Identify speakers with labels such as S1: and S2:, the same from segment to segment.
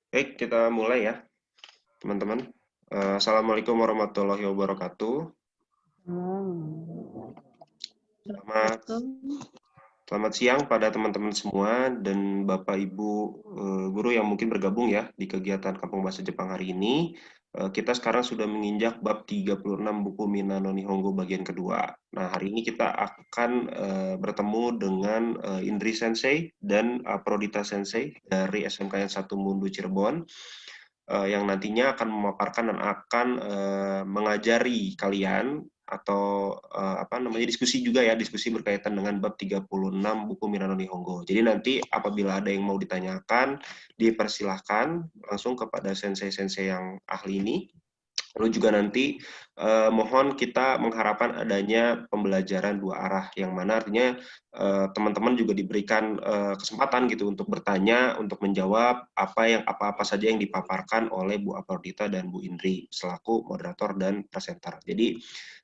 S1: Baik, kita mulai ya, teman-teman. Assalamualaikum warahmatullahi wabarakatuh.
S2: Hmm.
S1: Selamat, selamat siang pada teman-teman semua dan Bapak Ibu guru yang mungkin bergabung ya di kegiatan Kampung Bahasa Jepang hari ini. Kita sekarang sudah menginjak bab 36 buku Minano Nihongo bagian kedua. Nah, hari ini kita akan bertemu dengan Indri Sensei dan Prodita Sensei dari SMKN 1 Mundu Cirebon. Yang nantinya akan memaparkan dan akan mengajari kalian atau apa namanya diskusi juga ya, diskusi berkaitan dengan bab 36 buku Minano Nihongo. Jadi nanti apabila ada yang mau ditanyakan, dipersilahkan langsung kepada sensei-sensei yang ahli ini. Lalu juga nanti mohon kita mengharapkan adanya pembelajaran dua arah, yang mana artinya teman-teman juga diberikan kesempatan gitu untuk bertanya, untuk menjawab apa-apa saja yang dipaparkan oleh Bu Aprodita dan Bu Indri selaku moderator dan presenter. Jadi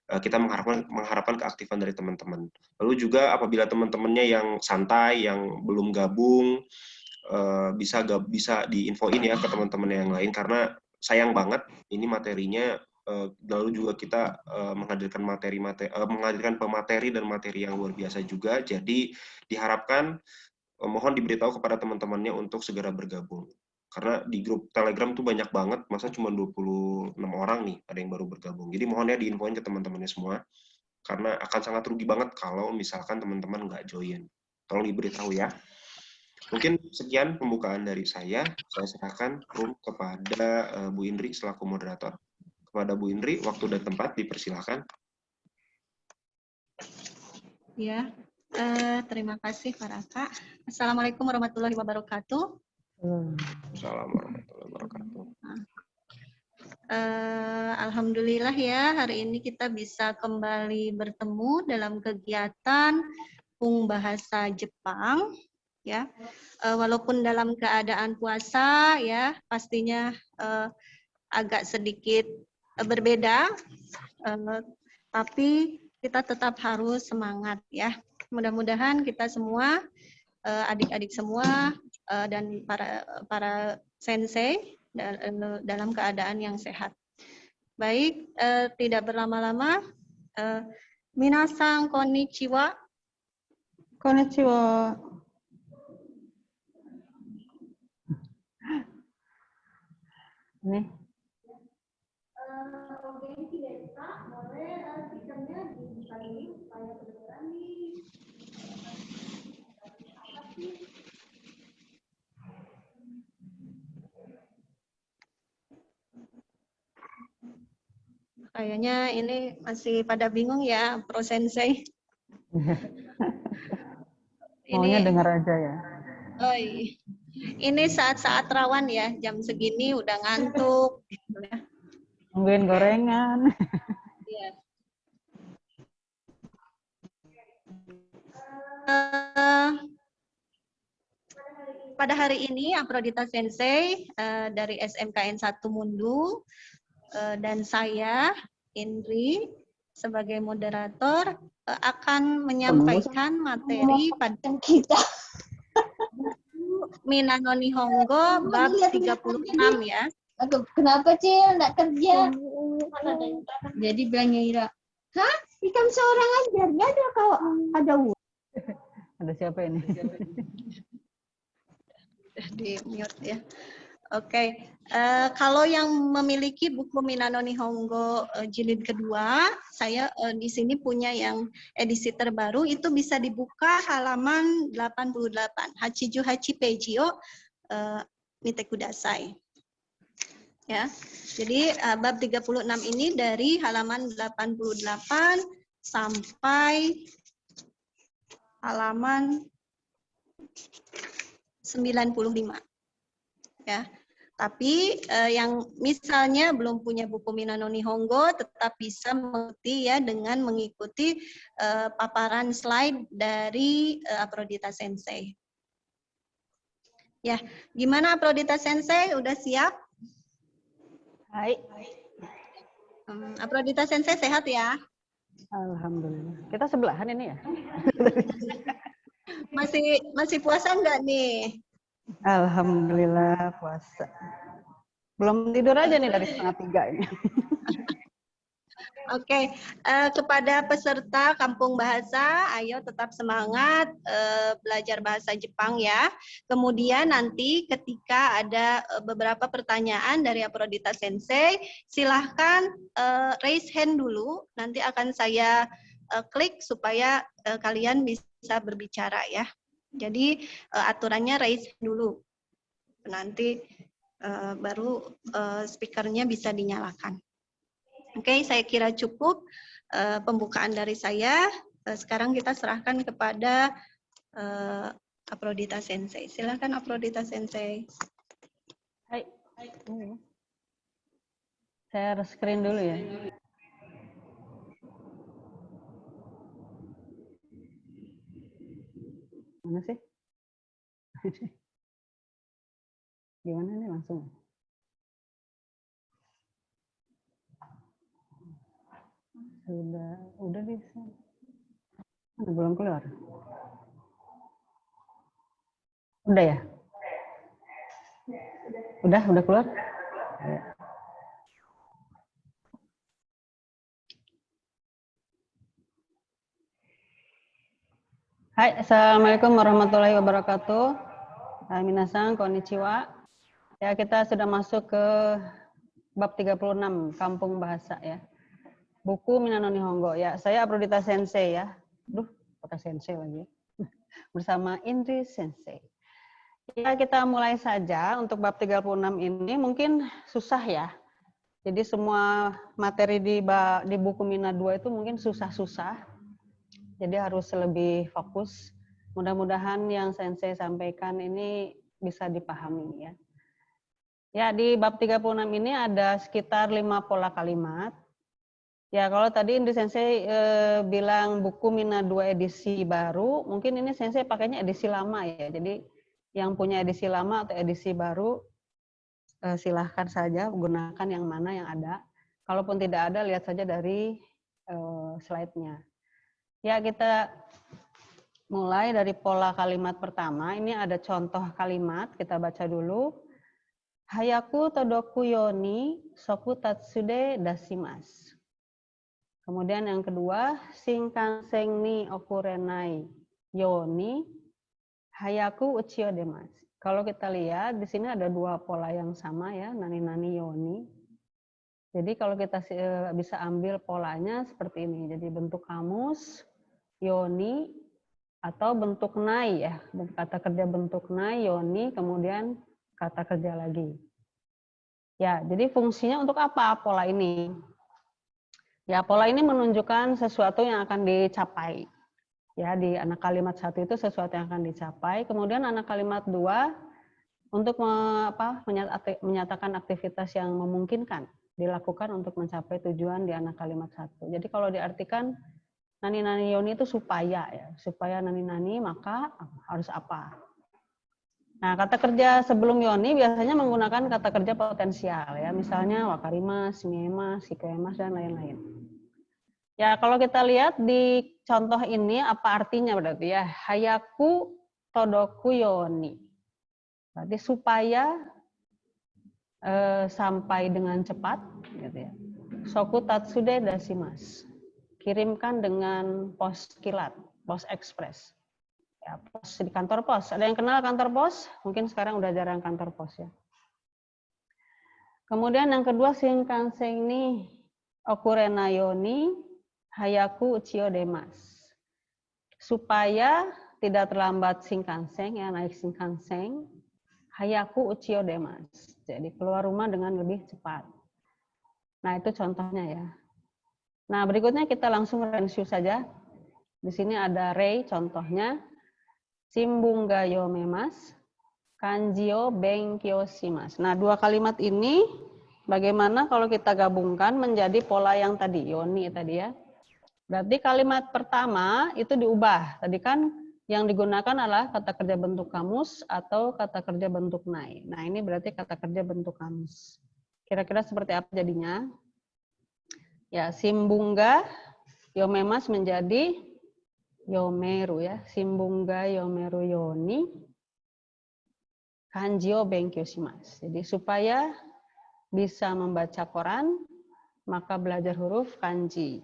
S1: kita mengharapkan keaktifan dari teman-teman. Lalu juga apabila teman-temannya yang santai, yang belum gabung, bisa diinfoin ya ke teman-teman yang lain, karena sayang banget ini materinya. Lalu juga kita menghadirkan pemateri dan materi yang luar biasa juga. Jadi diharapkan mohon diberitahu kepada teman-temannya untuk segera bergabung. Karena di grup Telegram tuh banyak banget, masa cuma 26 orang nih ada yang baru bergabung. Jadi mohon ya diinfoin ke teman-temannya semua, karena akan sangat rugi banget kalau misalkan teman-teman nggak join. Tolong diberitahu ya. Mungkin sekian pembukaan dari saya. Saya serahkan room kepada Bu Indri selaku moderator. Kepada Bu Indri, waktu dan tempat dipersilahkan.
S3: Ya, terima kasih Pak Raka. Assalamualaikum warahmatullahi wabarakatuh.
S1: Assalamualaikum warahmatullahi wabarakatuh.
S3: Alhamdulillah ya, hari ini kita bisa kembali bertemu dalam kegiatan Pung Bahasa Jepang. Ya, walaupun dalam keadaan puasa ya, pastinya agak sedikit berbeda, tapi kita tetap harus semangat ya. Mudah-mudahan kita semua, adik-adik semua dan para sensei dalam keadaan yang sehat. Baik, tidak berlama-lama. Minasan konnichiwa.
S2: Konnichiwa. Nih.
S3: Boleh speakernya dibuka dulu supaya kedengeran nih. Kayaknya ini masih pada bingung ya, Pro Sensei.
S2: Maunya dengar aja ya.
S3: Oh, ini saat-saat rawan ya, jam segini udah ngantuk.
S2: Nungguin gorengan.
S3: Iya. Pada hari ini Aprodita Sensei dari SMKN 1 Mundu dan saya Indri sebagai moderator akan menyampaikan materi pada kita Minano Nihongo bab 36 ya.
S4: Kenapa Cil nggak kerja? Jadi bilangnya Ira, hah? Ikan seorang aja, nggak ada kalau ada uang.
S2: Ada siapa ini?
S3: Di mute ya. Oke, kalau yang memiliki buku Minano Nihongo jilid kedua, saya di sini punya yang edisi terbaru, itu bisa dibuka halaman 88. Hachiju Hachi Peijio Mite Kudasai. Ya. Jadi bab 36 ini dari halaman 88 sampai halaman 95. Ya. Tapi yang misalnya belum punya buku Minano Nihongo tetap bisa mengerti ya dengan mengikuti paparan slide dari Aprodita Sensei. Ya, gimana Aprodita Sensei? Udah siap?
S2: Hai.
S3: Aprodita Sensei sehat ya?
S2: Alhamdulillah. Kita sebelahan ini ya?
S3: Masih puasa enggak nih?
S2: Alhamdulillah puasa. Belum tidur aja nih dari 2:30 ini.
S3: Oke, kepada peserta Kampung Bahasa, ayo tetap semangat belajar bahasa Jepang ya. Kemudian nanti ketika ada beberapa pertanyaan dari Aprodita Sensei, silahkan raise hand dulu. Nanti akan saya klik supaya kalian bisa berbicara ya. Jadi aturannya raise hand dulu. Nanti baru speakernya bisa dinyalakan. Oke, saya kira cukup pembukaan dari saya. Sekarang kita serahkan kepada Aprodita Sensei. Silakan Aprodita Sensei.
S2: Hai. Share screen dulu ya. Mana sih? Gimana nih langsung? Udah bisa. Mana belum keluar? Udah ya? Udah keluar? Hai, assalamualaikum warahmatullahi wabarakatuh. Minasan, konnichiwa. Ya, kita sudah masuk ke bab 36, Kampung Bahasa ya. Buku Minano Nihongo ya. Saya Aprodita Sensei ya. Kata Sensei lagi. Bersama Indri Sensei. Ya, kita mulai saja untuk bab 36 ini mungkin susah ya. Jadi semua materi di buku Mina 2 itu mungkin susah-susah. Jadi harus lebih fokus. Mudah-mudahan yang Sensei sampaikan ini bisa dipahami ya. Ya, di bab 36 ini ada sekitar 5 pola kalimat. Ya, kalau tadi Indri Sensei bilang buku Mina 2 edisi baru, mungkin ini Sensei pakainya edisi lama ya. Jadi yang punya edisi lama atau edisi baru, silahkan saja gunakan yang mana yang ada. Kalaupun tidak ada, lihat saja dari slide-nya. Ya, kita mulai dari pola kalimat pertama. Ini ada contoh kalimat, kita baca dulu. Hayaku todoku yoni soku tatsude dashimasu. Kemudian yang kedua, shinkansen ni okurenai yoni hayaku uchiyo demasu. Kalau kita lihat di sini ada dua pola yang sama ya, nani-nani yoni. Jadi kalau kita bisa ambil polanya seperti ini. Jadi bentuk kamus, yoni, atau bentuk nai ya. Kata kerja bentuk nai, yoni, kemudian kata kerja lagi. Ya, jadi fungsinya untuk apa pola ini? Ya, pola ini menunjukkan sesuatu yang akan dicapai. Ya, di anak kalimat 1 itu sesuatu yang akan dicapai. Kemudian anak kalimat 2 untuk menyatakan aktivitas yang memungkinkan dilakukan untuk mencapai tujuan di anak kalimat 1. Jadi kalau diartikan nani-nani yoni itu supaya ya, supaya nani-nani maka harus apa. Nah, kata kerja sebelum yoni biasanya menggunakan kata kerja potensial ya, misalnya wakarimasu, miemasu, shikoemasu dan lain-lain. Ya, kalau kita lihat di contoh ini apa artinya berarti ya? Hayaku todoku yoni. Berarti supaya sampai dengan cepat gitu ya. Soku tatsude dashimasu. Kirimkan dengan pos kilat, pos ekspres. Ya, pos di kantor pos. Ada yang kenal kantor pos? Mungkin sekarang udah jarang kantor pos ya. Kemudian yang kedua, shinkansen ni okurena yoni hayaku uchiyo demasu. Supaya tidak terlambat shinkansen ya, naik shinkansen, hayaku uchiyo demasu. Jadi keluar rumah dengan lebih cepat. Nah, itu contohnya ya. Nah, berikutnya kita langsung review saja. Di sini ada rei contohnya. Shimbunga yomemas, kanjio benkyou shimasu. Nah, dua kalimat ini bagaimana kalau kita gabungkan menjadi pola yang tadi, yoni tadi ya. Berarti kalimat pertama itu diubah. Tadi kan yang digunakan adalah kata kerja bentuk kamus atau kata kerja bentuk nai. Nah, ini berarti kata kerja bentuk kamus. Kira-kira seperti apa jadinya? Ya, shimbunga yomemas menjadi yomeru ya, shimbunga yomeru yoni. kanji o benkyou shimasu. Jadi supaya bisa membaca koran, maka belajar huruf kanji.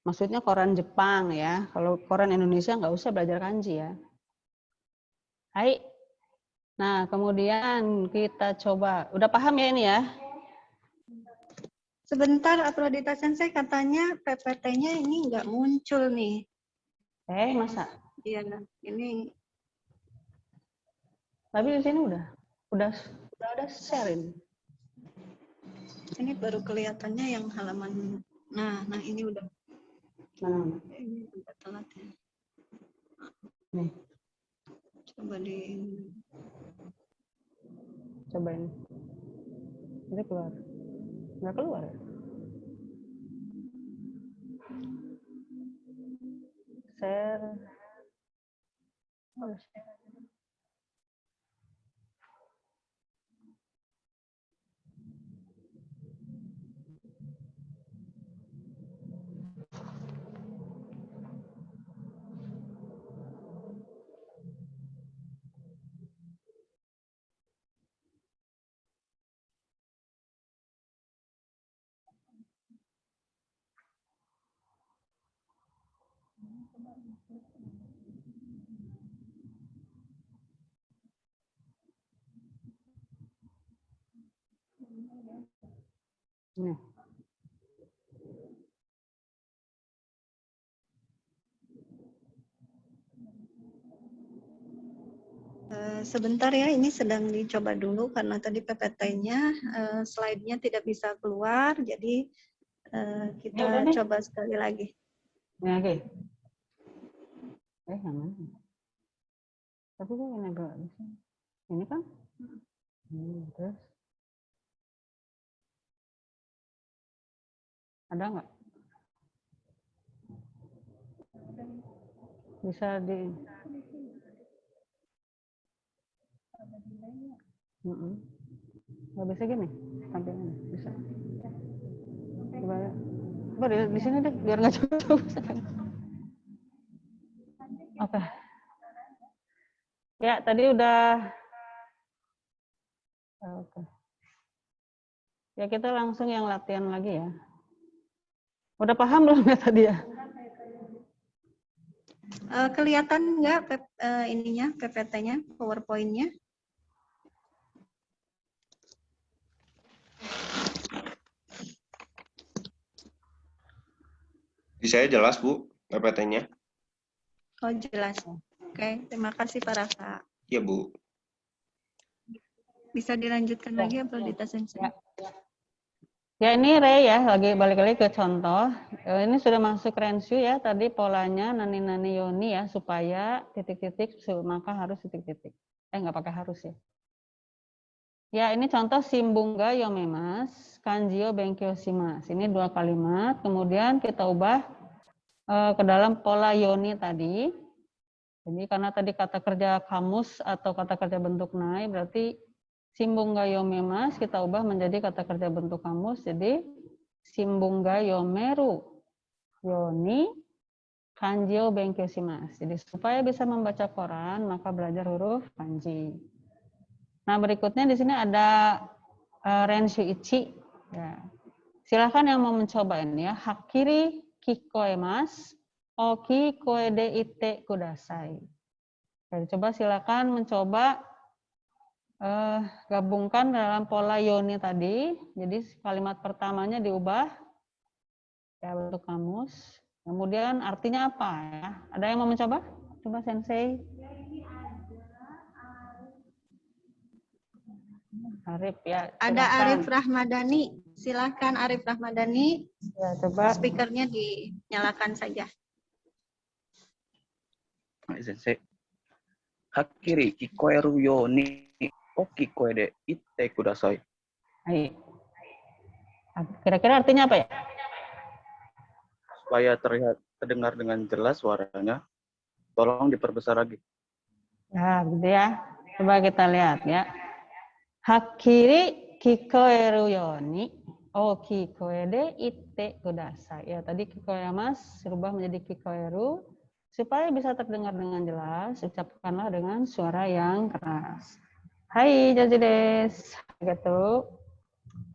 S2: Maksudnya koran Jepang ya. Kalau koran Indonesia nggak usah belajar kanji ya. Hai. Nah, kemudian kita coba. Udah paham ya ini ya?
S3: Sebentar, Afrodita Sensei, katanya PPT-nya ini nggak muncul nih.
S2: Masa?
S3: Iya, ini.
S2: Tapi di sini udah ada share ini.
S3: Ini baru kelihatannya yang halaman. Nah ini udah.
S2: Mana?
S3: Ini udah telat ya.
S2: Nih. Cobain. Ini keluar. Nggak keluar ya? Share. Oh, share. Nih.
S3: Sebentar ya, ini sedang dicoba dulu karena tadi PPT-nya slide-nya tidak bisa keluar, jadi kita coba sekali lagi.
S2: Ini lagi. Yang mana? Tapi kok ini enggak bisa. Ini kan? Terus ada nggak? Bisa di nggak bisa gini tampilnya bisa. Coba di sini deh biar nggak jauh. Oke. Ya tadi udah. Oke. Ya kita langsung yang latihan lagi ya. Udah paham belum ya tadi ya?
S3: Kelihatan nggak ininya PPT-nya, PowerPoint-nya?
S1: Di saya jelas, Bu, PPT-nya.
S3: Oh, jelas. Oke, terima kasih Pak Rafa.
S1: Iya, Bu.
S3: Bisa dilanjutkan lagi, Afrodita Sensei?
S2: Ya ini Ray ya, balik lagi ke contoh. Ini sudah masuk Renshu ya, tadi polanya nani yoni ya, supaya titik-titik, maka harus titik-titik. Nggak pakai harus ya. Ya ini contoh simbungga yomemas, kanjio benkyou shimasu. Ini 2 kalimat, kemudian kita ubah ke dalam pola yoni tadi. Jadi karena tadi kata kerja kamus atau kata kerja bentuk nai, berarti simbungga yomemas kita ubah menjadi kata kerja bentuk kamus. Jadi simbungga yomeru yoni kanjio benkyou shimasu. Jadi supaya bisa membaca koran, maka belajar huruf kanji. Nah berikutnya di sini ada Renshu Ichi. Ya. Silahkan yang mau mencoba ini ya. Hakiri kikoemas, oki koede ite kudasai. Jadi coba silakan mencoba gabungkan dalam pola yoni tadi. Jadi kalimat pertamanya diubah ya bentuk kamus. Kemudian artinya apa ya? Ada yang mau mencoba? Coba Sensei. Arif ya.
S3: Ada Arif Rahmadani. Silakan Arif Rahmadani.
S2: Ya, coba.
S3: Speakernya dinyalakan saja.
S5: Sensei. Hakiri kikoeru yo ni oki koe de itte kudasai.
S2: Hai. Kira-kira artinya apa ya?
S5: Supaya terdengar dengan jelas suaranya, tolong diperbesar lagi.
S2: Ya, gitu ya. Coba kita lihat ya. Hakiri kikoeru yoni oki koe de itte kudasai. Ya, tadi kikoemas berubah menjadi kikoeru. Supaya bisa terdengar dengan jelas, ucapkanlah dengan suara yang keras. Hai, Jojo des. Gitu.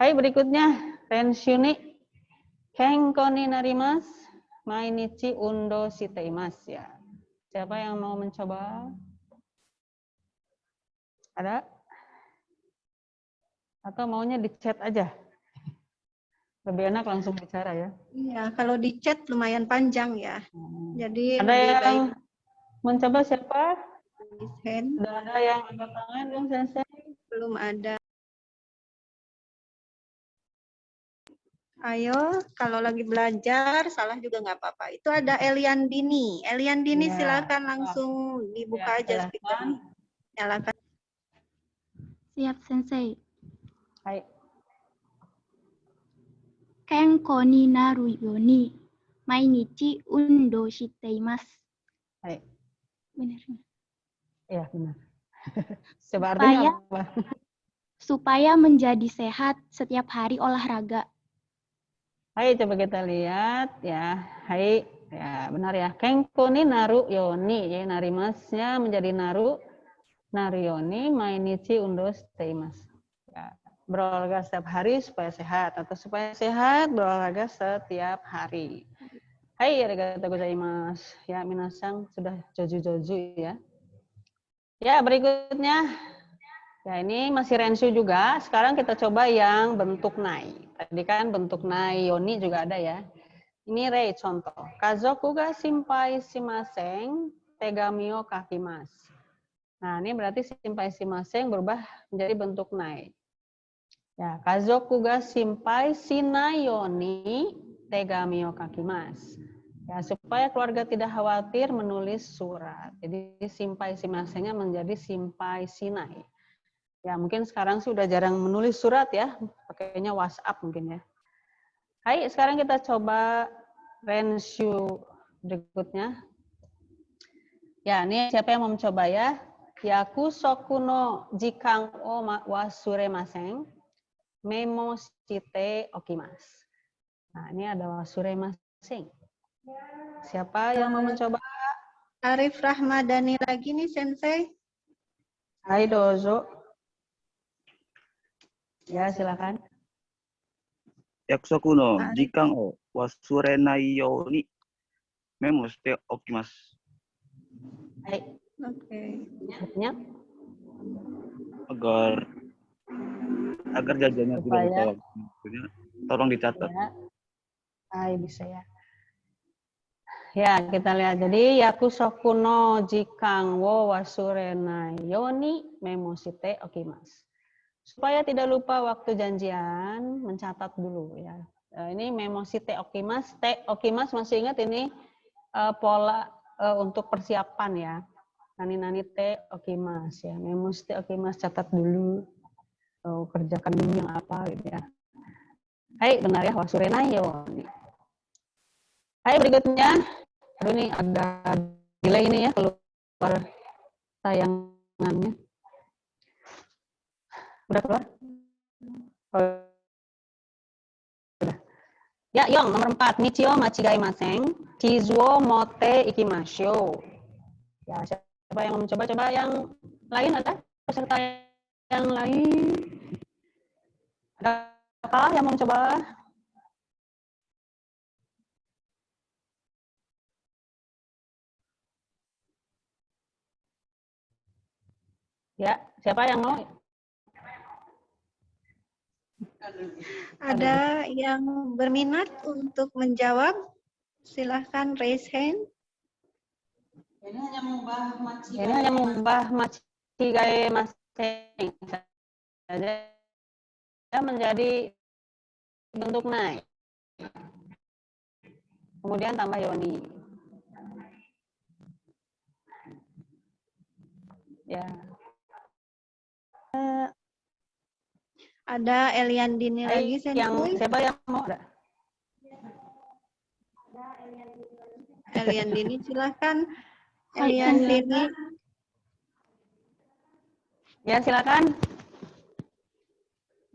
S2: Hai, berikutnya. Renshuni. Kenko ni narimasu. Mainichi undo shiteimasu ya. Siapa yang mau mencoba? Ada? Atau maunya di chat aja? Lebih enak langsung bicara ya.
S3: Iya, kalau di chat lumayan panjang ya. Jadi
S2: Ada
S3: lebih baik
S2: yang mencoba siapa?
S3: raise hand.
S2: Sudah ada yang angkat tangan dong, Sensei?
S3: Belum ada. Ayo, kalau lagi belajar, salah juga nggak apa-apa. Itu ada Eliandini. Eliandini
S2: Ya.
S3: silakan langsung dibuka aja
S2: silakan.
S3: speakernya. Nyalakan.
S4: Siap, Sensei.
S2: Hai.
S4: Kenko ni naru yo ni mainichi undo shiteimasu.
S2: Hai.
S4: Benar.
S2: Iya, benar. Coba artinya apa?
S4: Supaya menjadi sehat setiap hari olahraga.
S2: Hai, coba kita lihat ya. Hai, ya benar ya. Kenko ni naru yoni, ya narimasnya menjadi naru, nariyoni mainichi undo shiteimasu. Ya, berolahraga setiap hari supaya sehat atau supaya sehat berolahraga setiap hari. Hai, arigatou gozaimasu. Ya, minasang sudah joju-joju ya. Ya, berikutnya. Ya, ini masih renshu juga. Sekarang kita coba yang bentuk nai. Tadi kan bentuk nai yoni juga ada ya. Ini rei contoh. Kazoku ga simpai shimaseng, tegami o kakimasu. Nah, ini berarti simpai shimaseng berubah menjadi bentuk nai. Ya, kazoku ga simpai shinai yoni, tegami o kakimasu. Ya, supaya keluarga tidak khawatir menulis surat. Jadi simpai shimasengnya menjadi simpai shinai. Ya, mungkin sekarang sudah jarang menulis surat ya, pakainya WhatsApp mungkin ya. Hai, sekarang kita coba renshu berikutnya. Ya, ini siapa yang mau mencoba ya? Yaku soku no jikan o wasuremasen, memo shite okimasu. Nah, ini ada wasuremasen. Siapa yang mau mencoba?
S3: Arif Rahmadani lagi nih, Sensei.
S2: Hai, dozo. Ya, silakan.
S5: Yakusoku no jikan o wasurenai yo ni memo shite okimasu.
S2: Hai.
S3: Oke.
S2: Ya.
S5: Agar jajannya tidak
S2: Supaya
S5: lupa waktu. Tolong dicatat.
S2: ya. Hai, bisa ya. Ya, kita lihat. Jadi, yakusoku no jikan wo wasurenai yoni memo shite okimasu. Supaya tidak lupa waktu janjian, mencatat dulu ya. Ini memo shite okimasu. Okimasu masih ingat ini pola untuk persiapan ya. Nani te okimasu ya. Memo shite okimasu, catat dulu. Kerjakan dulu yang apa gitu ya. Hai, benar ya, wasurenai yoni. Hai, berikutnya. Aduh, ini ada delay ini ya, keluar tayangannya. Udah keluar? Oh, udah. Ya, Yong, nomor 4. Michio machigaimasen, kizuo mote ikimashou. Ya, siapa yang mau mencoba? Coba yang lain ada? Peserta yang lain? Adakah yang mau mencoba? Ya, siapa yang mau?
S3: Ada yang berminat untuk menjawab? Silahkan raise hand.
S2: Ini hanya mengubah machigaimasen saja menjadi bentuk naik. Kemudian tambah yoni. Ya.
S3: Ada Eliandini lagi, Sensei.
S2: Siapa yang mau?
S3: Eliandini, silahkan. Eliandini.
S2: Ya, silakan.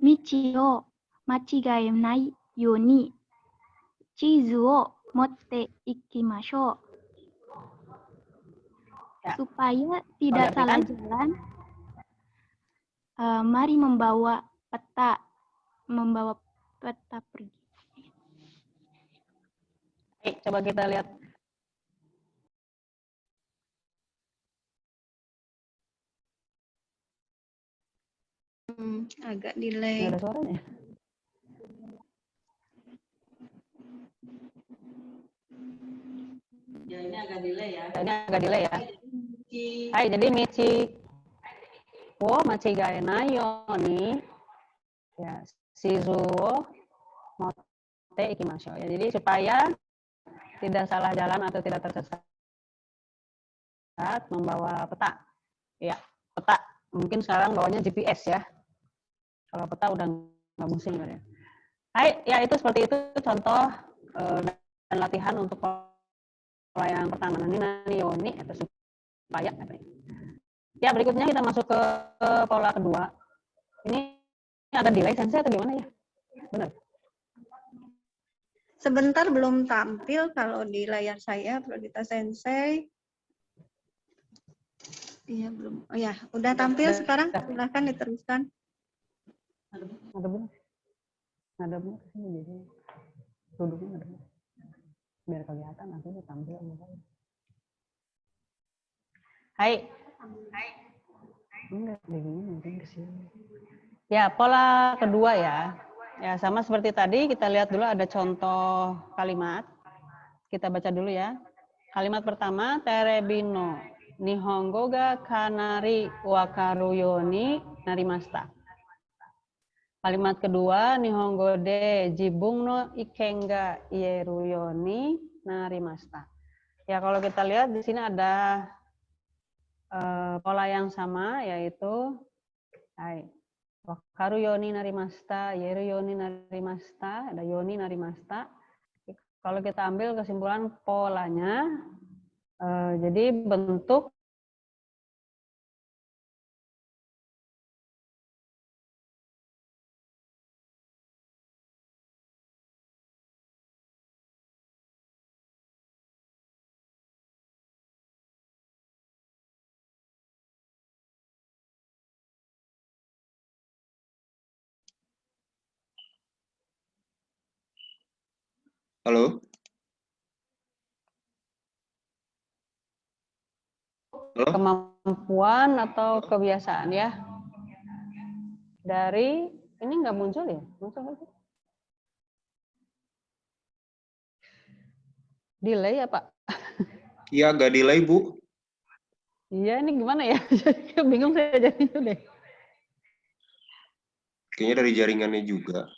S4: Michio machigaenai yo ni chizu o motte ikimashou.
S2: Ya.
S4: Supaya tidak salah jalan, Mari membawa peta pergi.
S2: Baik, coba kita lihat.
S3: Agak
S2: Nggak
S3: delay.
S2: ada suaranya. Ya, ini agak delay ya. Ini agak delay ya. Hai, jadi Michi wo machigae nayo ni ya shizuo motte ikimashou. Ya, jadi supaya tidak salah jalan atau tidak tersesat membawa peta. Ya, peta. Mungkin sekarang bawanya GPS ya. Kalau peta udah nggak musing ya. Hai, ya itu seperti itu contoh dan latihan untuk pola yang pertama. Nani yoni atau supaya. Ya, berikutnya kita masuk ke pola kedua. Ini ada delay sensei atau gimana ya? Benar.
S3: Sebentar belum tampil kalau di layar saya, Pradita Sensei. Iya, belum. Oh ya, udah tampil sekarang. Silakan diteruskan.
S2: Ada benar. Ada benar sih jadi duduknya ada benar. Biar kelihatan nanti tampil. Hai. Enggak, begini mungkin kesini. Ya, pola kedua ya. Ya, sama seperti tadi, kita lihat dulu ada contoh kalimat. Kita baca dulu ya. Kalimat pertama, terebino nihongo ga kanari wakaru yoni narimashita. Kalimat kedua, nihongo de jibung no iken ga ieru yoni narimashita. Ya, kalau kita lihat di sini ada pola yang sama, yaitu wakaru yoni narimashita, ieru yoni narimashita, ada yoni narimashita. Kalau kita ambil kesimpulan polanya, jadi bentuk
S1: Halo? Halo?
S2: kemampuan atau kebiasaan ya. Dari ini nggak muncul ya? Muncul lagi. Delay ya Pak?
S1: Iya, agak delay, Bu.
S2: Iya, ini gimana ya? Bingung saya jadinya deh.
S1: Kayaknya dari jaringannya juga.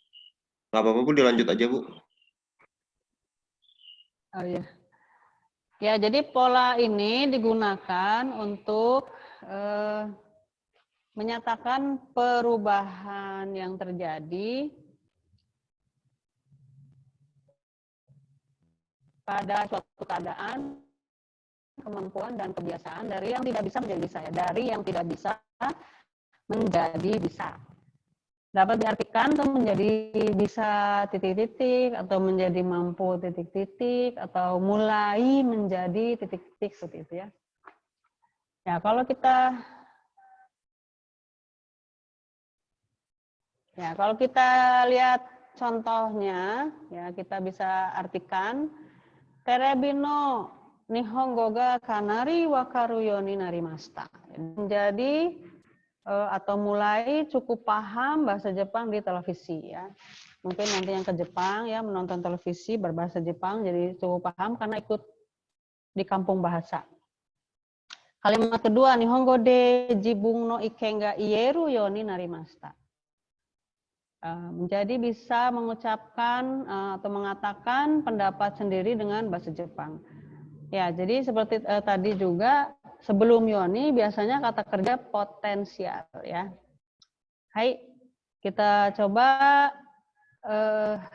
S1: Nggak apa-apa, Bu, dilanjut aja, Bu.
S2: Oh iya. Ya, jadi pola ini digunakan untuk menyatakan perubahan yang terjadi pada suatu keadaan, kemampuan dan kebiasaan dari yang tidak bisa menjadi bisa ya, dari yang tidak bisa menjadi bisa. Dapat diartikan tuh menjadi bisa titik-titik atau menjadi mampu titik-titik atau mulai menjadi titik-titik seperti itu ya. Ya, kalau kita lihat contohnya ya, kita bisa artikan terebino nihongo ga kanari wakaru yoni narimashita. Menjadi atau mulai cukup paham bahasa Jepang di televisi ya. Mungkin nanti yang ke Jepang ya menonton televisi berbahasa Jepang jadi cukup paham karena ikut di kampung bahasa. Kalimat kedua, nihongo de jibung no iken ga ieru yoni narimashita. Menjadi bisa mengucapkan atau mengatakan pendapat sendiri dengan bahasa Jepang. Ya, jadi seperti tadi juga sebelum yoni biasanya kata kerja potensial ya. Hai, kita coba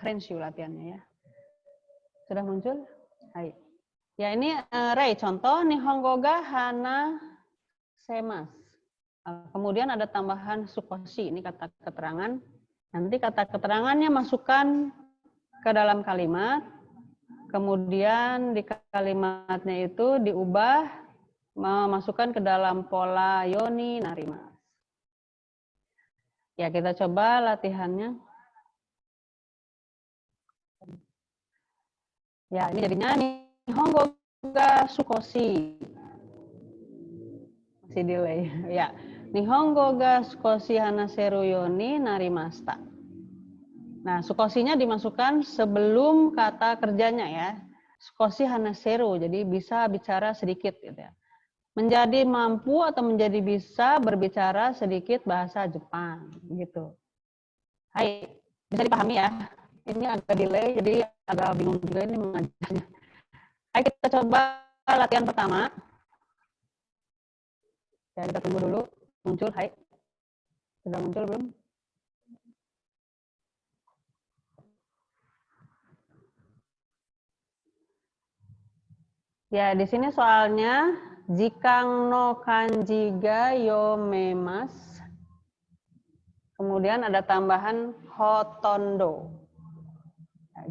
S2: Renshu latihannya ya. Sudah muncul? Hai. Ya, ini Rei contoh nihongo ga hana semas. Kemudian ada tambahan sukoshi, ini kata keterangan. Nanti kata keterangannya masukkan ke dalam kalimat. Kemudian di kalimatnya itu diubah memasukkan ke dalam pola yoni narimas. Ya, kita coba latihannya. Ya, ini jadinya Nihongo ga sukoshi. Masih delay. Ya. Nihongo ga sukoshi hanaseru yo ni narimashita. Nah, sukoshinya dimasukkan sebelum kata kerjanya ya. Sukoshi hanaseru, jadi bisa bicara sedikit gitu ya. Menjadi mampu atau menjadi bisa berbicara sedikit bahasa Jepang gitu. Hai, bisa dipahami ya. Ini agak delay, jadi agak bingung juga ini mengajarnya. Hai, kita coba latihan pertama. Ya, kita tunggu dulu. Muncul, hai. Sudah muncul belum? Ya, di sini soalnya jikang no kanji ga yomemas. Kemudian ada tambahan hotondo.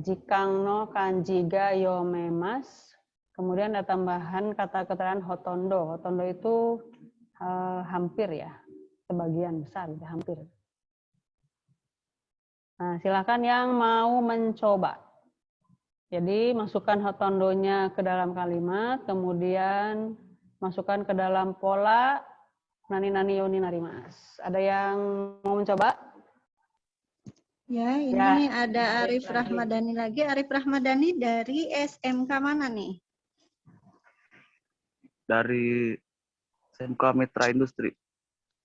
S2: Jikang no kanji ga yomemas. Kemudian ada tambahan kata keterangan hotondo. Hotondo itu hampir ya. Sebagian besar, hampir. Nah, silakan yang mau mencoba. Jadi masukkan hotondonya ke dalam kalimat, kemudian masukkan ke dalam pola nani nani yoni narimas. Ada yang mau mencoba?
S3: Ya, ini ada Arif Rahmadani lagi. Arif Rahmadani dari SMK mana nih?
S5: Dari SMK Mitra Industri.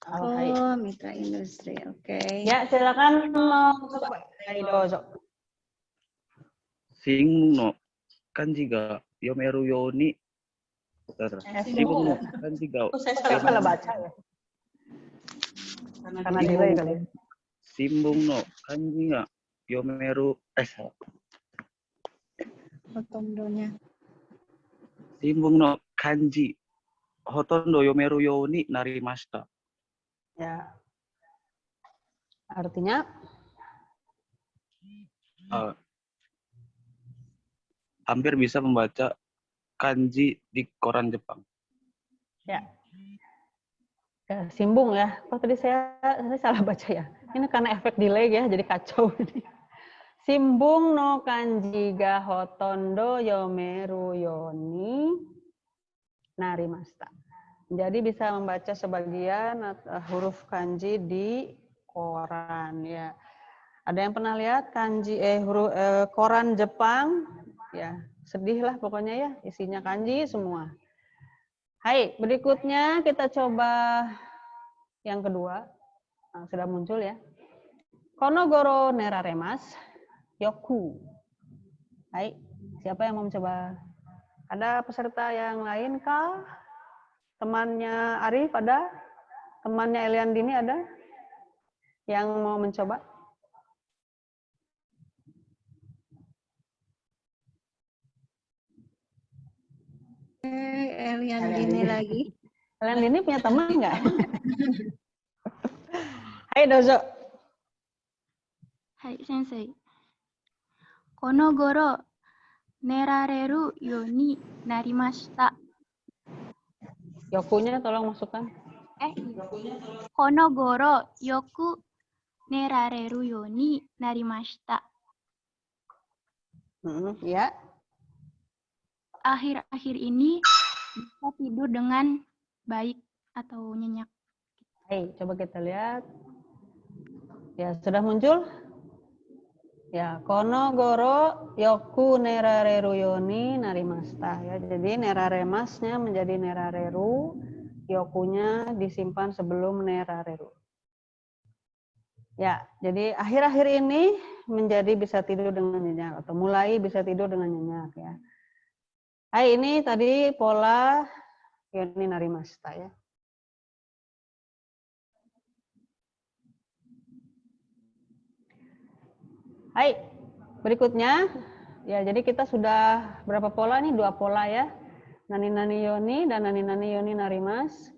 S3: Oh, Mitra Industri. Oke.
S2: Ya, silakan mau mencoba. Dozo.
S5: Sing no kanji ga yomeru yo ni. Sing no kanji ga
S2: Saya salah baca ya. Karena delay kali.
S5: Simbung no kanji ga yomeru
S3: Hotondonya.
S5: Simbung no kanji hotondo yomeru yo ni narimashita.
S2: Ya. Artinya
S5: Hampir bisa membaca kanji di koran Jepang.
S2: ya. Ya, simbung ya. Kok tadi saya salah baca ya. Ini karena efek delay ya, jadi kacau ini. Simbung no kanji ga hotondo yomeru yoni narimashita. Jadi bisa membaca sebagian huruf kanji di koran ya. Ada yang pernah lihat kanji koran Jepang? Ya, sedih lah pokoknya ya, isinya kanji semua. Hai, berikutnya kita coba yang kedua. Nah, sudah muncul ya. Konogoro neraremas yoku. Hai, siapa yang mau mencoba? Ada peserta yang lain kah? Temannya Arif ada? Temannya Eliandini ada? Yang mau mencoba?
S3: Eliandini lagi.
S2: Eliandini punya teman nggak? Hai Dozo.
S6: Hai sensei. Kono goro nerareru yo ni narimashita.
S2: Yokunya tolong masukkan.
S6: Kono goro yoku nerareru yo ni narimashita.
S2: Ya.
S6: Akhir-akhir ini bisa tidur dengan baik atau nyenyak.
S2: Hai, coba kita lihat. Ya, sudah muncul? Ya, kono goro yoku nerareru yoni narimashita. Ya, jadi neraremasnya menjadi nerareru, yokunya disimpan sebelum nerareru. Ya, jadi akhir-akhir ini menjadi bisa tidur dengan nyenyak atau mulai bisa tidur dengan nyenyak ya. Hai, ini tadi pola yoni narimashita ya. Hai, berikutnya ya jadi kita sudah berapa pola nih? 2 pola ya. Nani nani yoni dan nani nani yoni narimas.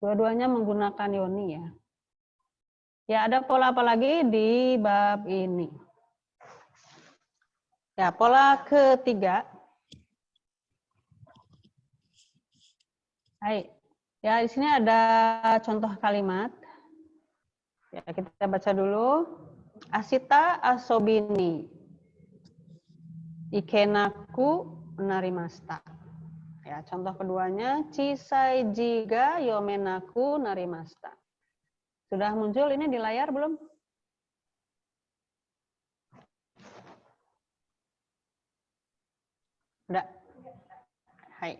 S2: Dua-duanya menggunakan yoni ya. Ya, ada pola apa lagi di bab ini? Ya, pola ketiga. Hai. Ya, di sini ada contoh kalimat. Ya, kita baca dulu. Asita asobini. Ikenaku narimasta. Ya, contoh keduanya, Chisai jiga yomenaku narimasta. Sudah muncul ini di layar belum? Udah. Hai.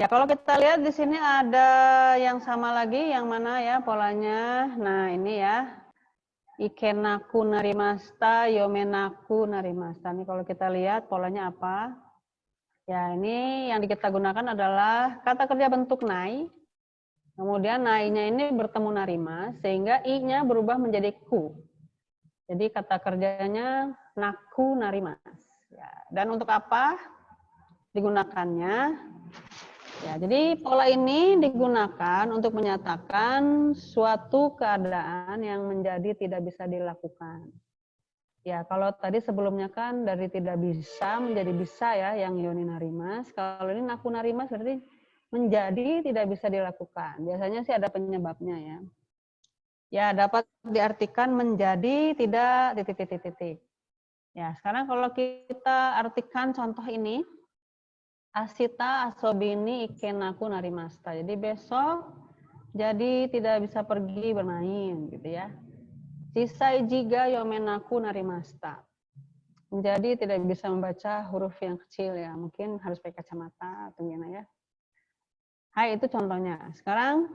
S2: Ya, kalau kita lihat di sini ada yang sama lagi, yang mana ya polanya? Nah, ini ya. Ikenaku narimasta, yomenaku narimasta. Ini kalau kita lihat polanya apa? Ya, ini yang kita gunakan adalah kata kerja bentuk nai. Kemudian nai-nya ini bertemu narima, sehingga i-nya berubah menjadi ku. Jadi kata kerjanya naku narimas. Ya, dan untuk apa digunakannya? Ya, jadi pola ini digunakan untuk menyatakan suatu keadaan yang menjadi tidak bisa dilakukan. Ya, kalau tadi sebelumnya kan dari tidak bisa menjadi bisa ya, yang yoni narimas. Kalau ini naku narimas berarti menjadi tidak bisa dilakukan. Biasanya sih ada penyebabnya ya. Ya, dapat diartikan menjadi tidak titik-titik-titik. Ya, sekarang kalau kita artikan contoh ini, Asita asobini ikenaku narimasta. Jadi besok jadi tidak bisa pergi bermain gitu ya. Sisai jiga yomenaku narimasta. Menjadi tidak bisa membaca huruf yang kecil ya. Mungkin harus pakai kacamata atau gimana ya. Hai, itu contohnya. Sekarang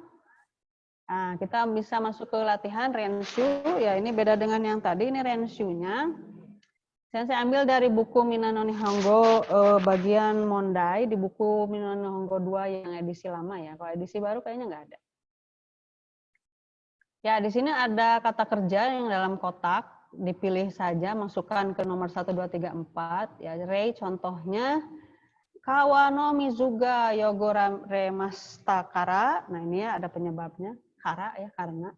S2: kita bisa masuk ke latihan renshu. Ya, ini beda dengan yang tadi. Ini renshu-nya. Saya ambil dari buku Minano Nihongo bagian Mondai, di buku Minano Nihongo 2 yang edisi lama ya. Kalau edisi baru kayaknya nggak ada. Ya, di sini ada kata kerja yang dalam kotak, dipilih saja, masukkan ke nomor 1, 2, 3, 4. Ya, Rei contohnya, Kawano Mizuga Yogoremasta Kara. Nah, ini ya ada penyebabnya, kara ya, karena.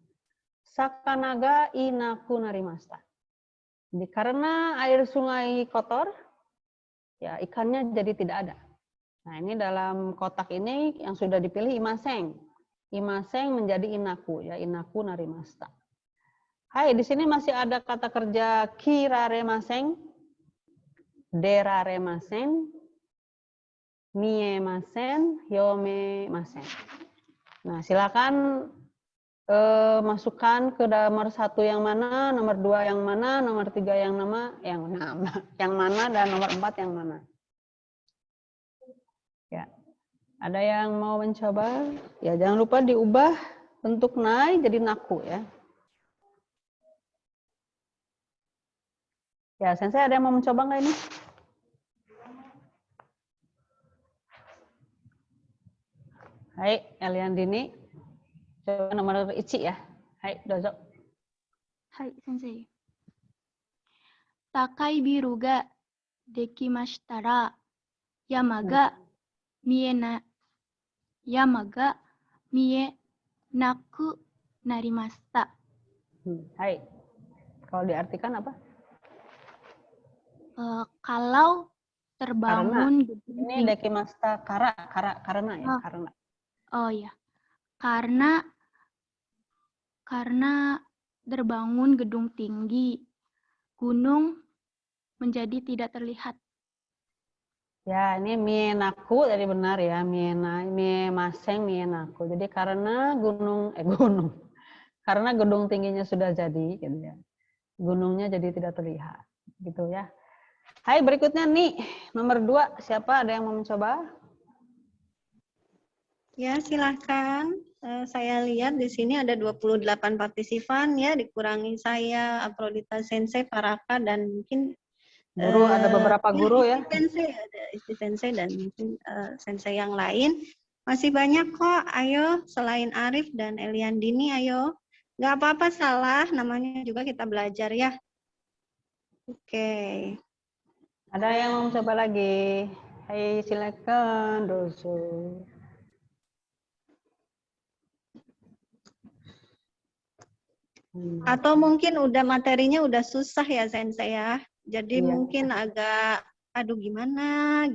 S2: Sakanaga inaku narimasta. Jadi karena air sungai kotor, ya ikannya jadi tidak ada. Nah, ini dalam kotak ini yang sudah dipilih imaseng. Imaseng menjadi inaku, ya inaku narimasta. Hai, di sini masih ada kata kerja kiraremasen, deraremasen, miemasen, yomemasen. Nah, silakan masukkan ke nomor 1 yang mana, nomor 2 yang mana, nomor 3 yang mana, dan nomor 4 yang mana. Ya. Ada yang mau mencoba? Ya, jangan lupa diubah bentuk nai jadi naku ya. Ya, Sensei ada yang mau mencoba nggak ini? Hai, Eliandini. Coba nomor Ichi ya. Hai, dozo.
S6: Hai, Sensei. Takai biru ga dekimashitara yama ga mie naku narimasta.
S2: Hai. Kalau diartikan apa?
S6: Kalau terbangun
S2: karena. Ini dekimasta karena ya, karena.
S6: Oh ya. Karena terbangun gedung tinggi, gunung menjadi tidak terlihat.
S2: Ya, ini mienaku tadi benar ya, miemaseng mienaku. Jadi karena karena gedung tingginya sudah jadi, gitu ya. Gunungnya jadi tidak terlihat, gitu ya. Hai, berikutnya nih, nomor 2, siapa ada yang mau mencoba?
S3: Ya, silahkan. Saya lihat di sini ada 28 partisipan ya, dikurangi saya, Afrodita Sensei, Paraka, dan mungkin
S2: Guru, ada beberapa guru ya.
S3: Isti Sensei dan mungkin Sensei yang lain. Masih banyak kok, ayo selain Arif dan Eliandini, ayo. Nggak apa-apa salah, namanya juga kita belajar ya. Oke.
S2: Ada yang mau mencoba lagi? Hai, silakan, dozo.
S3: Atau mungkin udah materinya udah susah ya Sensei ya. Jadi
S2: Iya.
S3: mungkin agak aduh gimana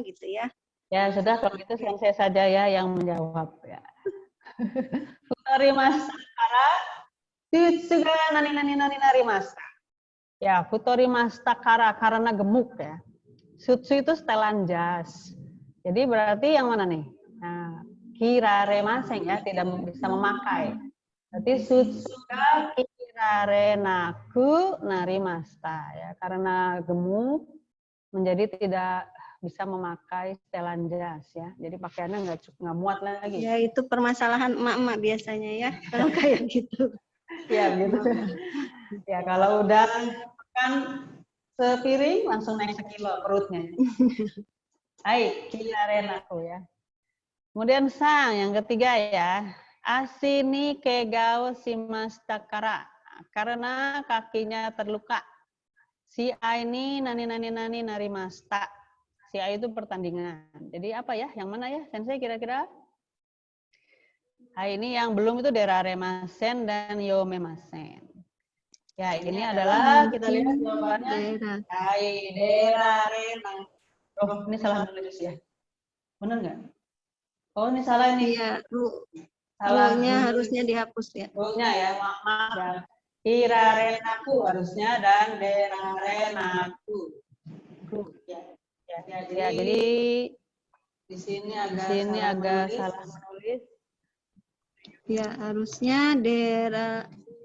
S3: gitu ya.
S2: Ya sudah, kalau gitu Sensei saja ya yang menjawab ya. Utari Mas Sarah, Tsuga nani nani nani narimasta. Ya, futorimasta karena gemuk ya. Sutsu itu setelan jas. Jadi berarti yang mana nih? Nah, kirare maseng ya, tidak bisa memakai. Berarti sutsuga kirare naku narimasta ya, karena gemuk menjadi tidak bisa memakai setelan jas ya. Jadi pakaiannya nggak muat lagi.
S3: Ya, itu permasalahan emak-emak biasanya ya, kalau kayak gitu.
S2: Ya gitu. Ya kalau udah kan sepiring langsung naik sekilo perutnya. Hai, kiraren aku ya. Kemudian sang yang ketiga ya. Asini kegao shimastakara. Karena kakinya terluka. Si A ini nani narimasta. Si A itu pertandingan. Jadi apa ya? Yang mana ya? Sensei kira-kira? Ini yang belum itu deraremasen dan yomemasen. Ya, ini adalah kita lihat jawabannya. Deraremasen. Oh, ini salah menulis ya. Benar nggak? Oh, ini salah ini.
S3: Iya,
S2: Salah.
S3: nya harusnya dihapus ya.
S2: Ru-nya ya, maaf ya. Kirarenaku harusnya dan derarenaku. Ya, jadi di sini agak salah menulis.
S3: Ya, harusnya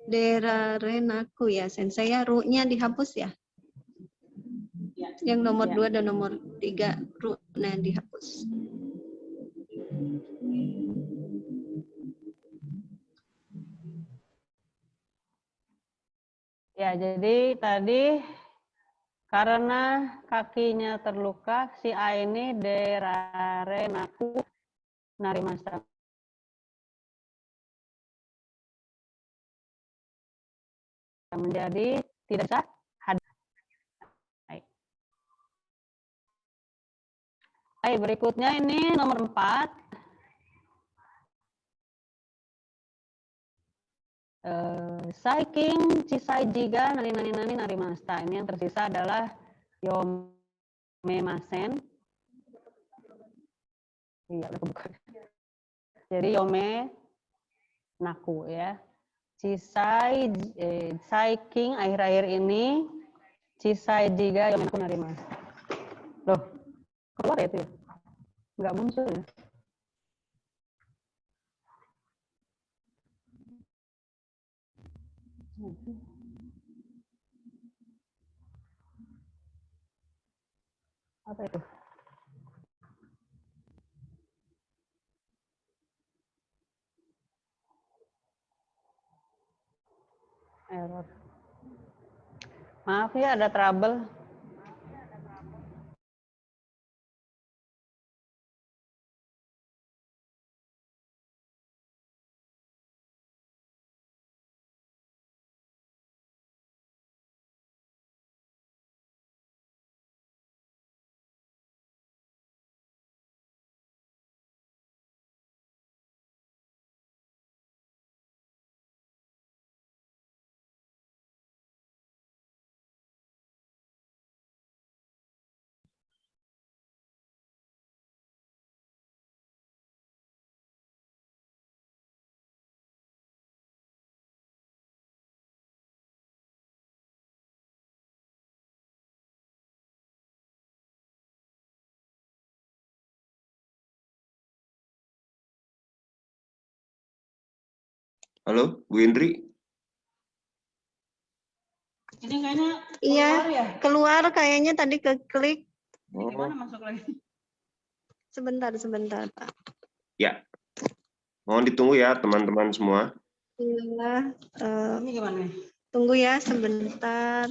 S3: derarenaku ya. Sensei ya, ru-nya dihapus ya. Yang nomor 2 dan nomor 3 ru-nya dihapus.
S2: Ya, jadi tadi karena kakinya terluka, si A ini derarenaku narimasta. Menjadi tidak bisa hadir. Baik, berikutnya ini nomor 4. Saiking cisai jiga nani narimasta. Ini yang tersisa adalah yomemasen. Iya, bukan. Jadi yome naku ya. Cisai saiking akhir-akhir ini cisai jiga yome naku narimasta. Loh, keluar ya itu ya? Nggak muncul ya? Apa itu? Error. Maaf ya, ada trouble.
S1: Halo, Bu Indri?
S2: Ini kayaknya
S3: Iya,
S2: keluar ya?
S3: keluar kayaknya tadi keklik.
S2: Gimana masuk lagi?
S3: Sebentar, Pak.
S1: Ya. Mohon ditunggu ya, teman-teman semua.
S3: Iya,
S2: Ini gimana nih?
S3: tunggu ya sebentar.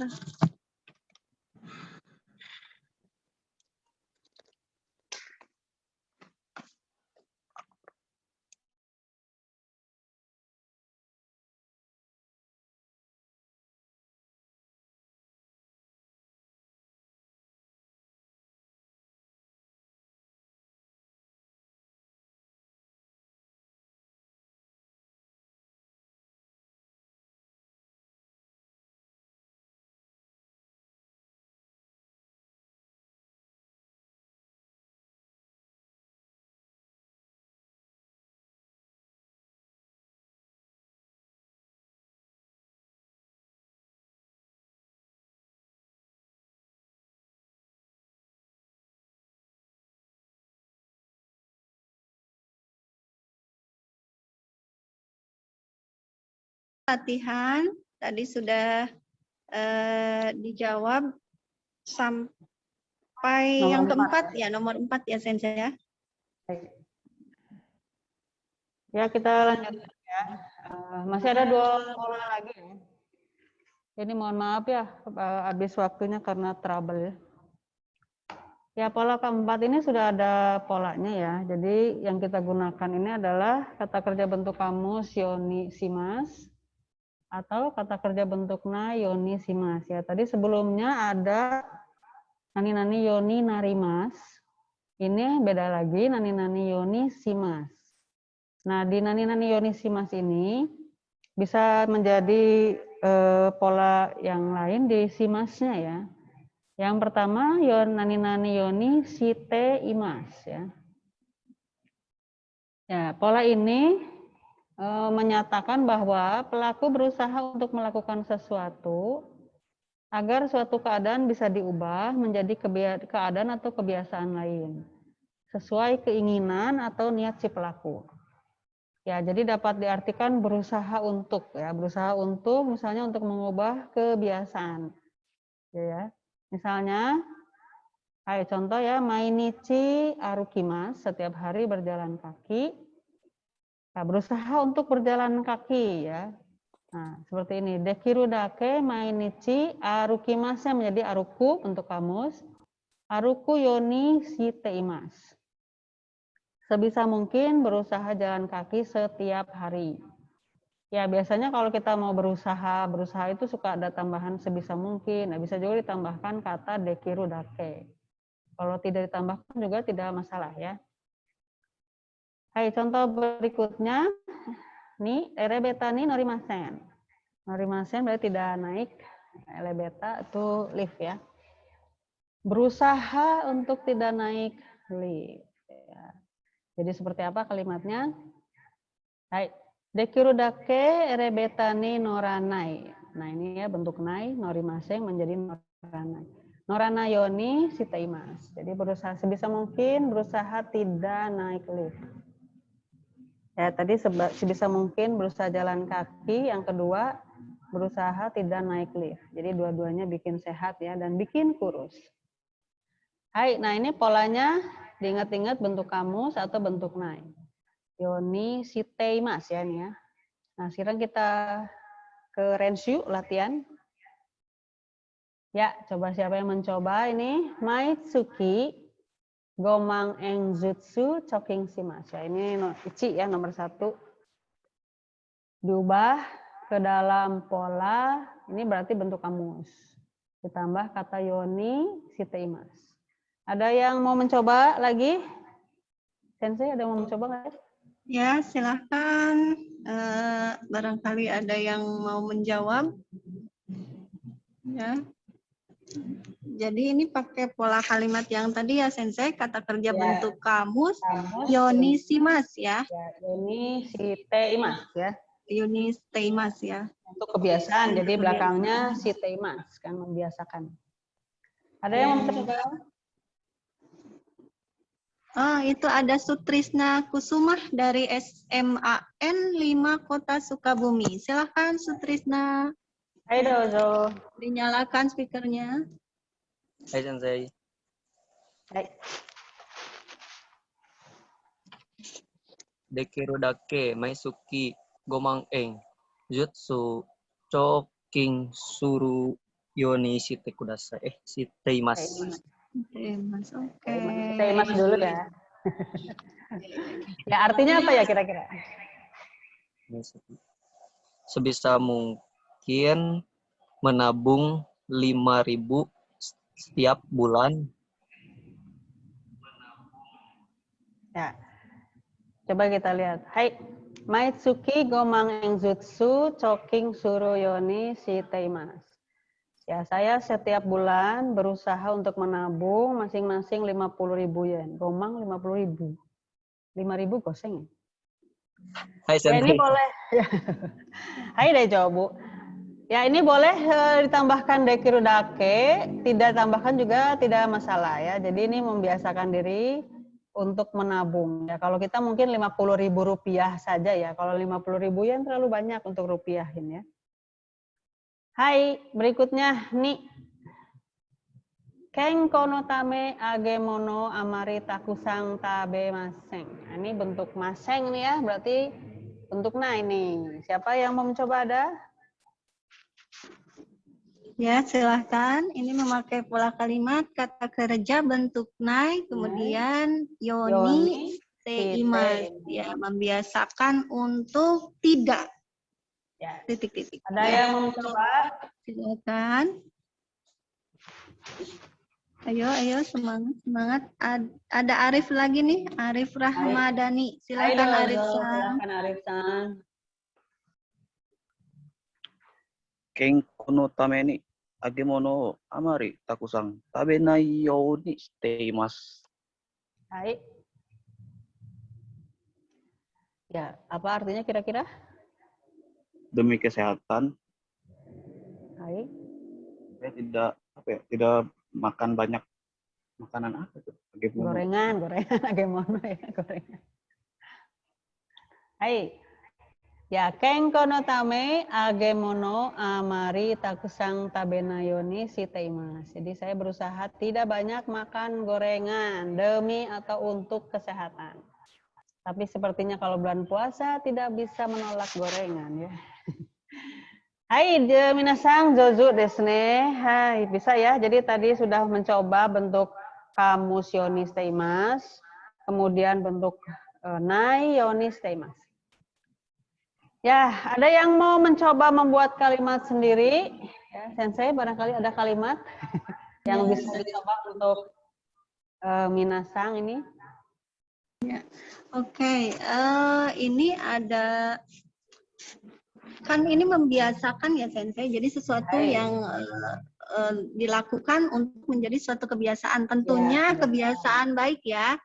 S3: latihan tadi sudah dijawab sampai
S2: Nomor
S3: yang
S2: 4,
S3: keempat ya, nomor 4 ya Sensei ya.
S2: Ya, kita lanjutkan ya. Masih ada 2 pola lagi ya. Ini mohon maaf ya, habis waktunya karena trouble ya. Ya, pola keempat ini sudah ada polanya ya. Jadi yang kita gunakan ini adalah kata kerja bentuk kamus yoni simas atau kata kerja bentuk na yoni simas ya. Tadi sebelumnya ada nani-nani yoni narimas. Ini beda lagi nani-nani yoni simas. Nah, di nani-nani yoni simas ini bisa menjadi pola yang lain di simasnya ya. Yang pertama, nani-nani yoni site imas ya. Ya, pola ini menyatakan bahwa pelaku berusaha untuk melakukan sesuatu agar suatu keadaan bisa diubah menjadi keadaan atau kebiasaan lain sesuai keinginan atau niat si pelaku. Ya, jadi dapat diartikan berusaha untuk ya, berusaha untuk misalnya untuk mengubah kebiasaan. Ya. Misalnya, kayak contoh ya, mainichi arukimas, setiap hari berjalan kaki. Nah, berusaha untuk berjalan kaki ya. Nah, seperti ini. Dekiru dake mainichi arukimasnya menjadi aruku untuk kamus. Aruku yoni shiteimas. Sebisa mungkin berusaha jalan kaki setiap hari. Ya, biasanya kalau kita mau berusaha itu suka ada tambahan sebisa mungkin. Nah, bisa juga ditambahkan kata dekiru dake. Kalau tidak ditambahkan juga tidak masalah ya. Hai, contoh berikutnya. Nih, erebeta ni norimasen. Norimasen berarti tidak naik. Elebeta itu lift ya. Berusaha untuk tidak naik lift. Ya. Jadi seperti apa kalimatnya? Hai. Dekiru dake erebeta ni noranai. Nah, ini ya bentuk nai, norimaseng menjadi noranai. Norana yoni sitaimas. Jadi berusaha sebisa mungkin berusaha tidak naik lift. Ya, tadi sebisa mungkin berusaha jalan kaki, yang kedua berusaha tidak naik lift. Jadi dua-duanya bikin sehat ya dan bikin kurus. Hai, nah ini polanya diingat-ingat bentuk kamus atau bentuk nai. Yoni siteimas ya nih ya. Nah, sekarang kita ke renshu latihan. Ya, coba siapa yang mencoba ini? Maitsuki gomang enjutsu choking shimasu. Ya, ini ichi ya nomor 1. Diubah ke dalam pola, ini berarti bentuk kamus. Ditambah kata yoni siteimas. Ada yang mau mencoba lagi? Sensei ada yang mau mencoba nggak?
S3: Ya, silahkan. Barangkali ada yang mau menjawab. Ya. Jadi ini pakai pola kalimat yang tadi ya Sensei, kata kerja
S2: Ya.
S3: bentuk kamus yoni simas ya.
S2: Ya, yoni siteimas ya.
S3: Yoni siteimas ya.
S2: Untuk kebiasaan, jadi belakangnya siteimas kan membiasakan. Ada yang mau mencoba?
S3: Oh, itu ada Sutrisna Kusumah dari SMAN 5 Kota Sukabumi. Silahkan Sutrisna.
S2: Hai dozo.
S3: Dinyalakan speakernya.
S7: Hai Sensei.
S2: Hai.
S7: Dekiru dake maisuki gomang eng jutsu choking suru yoni shite kudasai. Shiteimasu.
S3: Mas, oke.
S2: Siteimas dulu ya. Ya, artinya apa ya kira-kira?
S7: Sebisa mungkin menabung 5.000 setiap bulan.
S2: Ya. Coba kita lihat. Hai. Maitsuki gomang enjutsu choking suru yoni shiteimasu. Ya, saya setiap bulan berusaha untuk menabung masing-masing 50.000 yen. Gomang 50.000. 5.000 goseng ya?
S7: Hai
S2: Ya,
S7: Sensei.
S2: ini boleh. Hai deh coba Bu. Ya, ini boleh ditambahkan dekiru dake, tidak tambahkan juga tidak masalah ya. Jadi ini membiasakan diri untuk menabung. Ya, kalau kita mungkin Rp50.000 saja ya. Kalau 50.000 yen terlalu banyak untuk rupiahin ya. Hai, berikutnya nih. Keng kono tame agemono amari takusang tabe maseng. Nah, ini bentuk maseng nih ya, berarti bentuk nai nih. Siapa yang mau mencoba ada?
S3: Ya, silahkan. Ini memakai pola kalimat kata kerja bentuk nai, kemudian yoni, seimas. Ya, membiasakan untuk tidak.
S2: Ya.
S3: Titik-titik.
S2: Ada yang mau mencoba?
S3: Silakan. Ayo, semangat. Ada Arif lagi nih, Arif Rahmadani. Silakan Arif.
S2: Silakan Arif San.
S5: Ken kono tame ni agemono amari takusang tabenai yo ni shiteimasu.
S2: Hai. Ya, apa artinya kira-kira?
S5: Demi kesehatan,
S2: Hai.
S5: saya tidak makan banyak makanan apa tuh?
S2: Gorengan agemono ya, gorengan. Hai. Ya, ken kono tame agemono amari takusang tabenayoni shiteimasu. Jadi saya berusaha tidak banyak makan gorengan demi atau untuk kesehatan. Tapi sepertinya kalau bulan puasa tidak bisa menolak gorengan ya. Hai, minasang joju desu ne. Hai, bisa ya. Jadi tadi sudah mencoba bentuk kamus yoni shiteimasu, kemudian bentuk nai yoni shiteimasu. Ya, ada yang mau mencoba membuat kalimat sendiri? Ya, Sensei, barangkali ada kalimat yang bisa dicoba untuk minasang ini.
S3: Oke, ini ada, kan ini membiasakan ya Sensei, jadi sesuatu yang dilakukan untuk menjadi suatu kebiasaan, tentunya kebiasaan baik ya.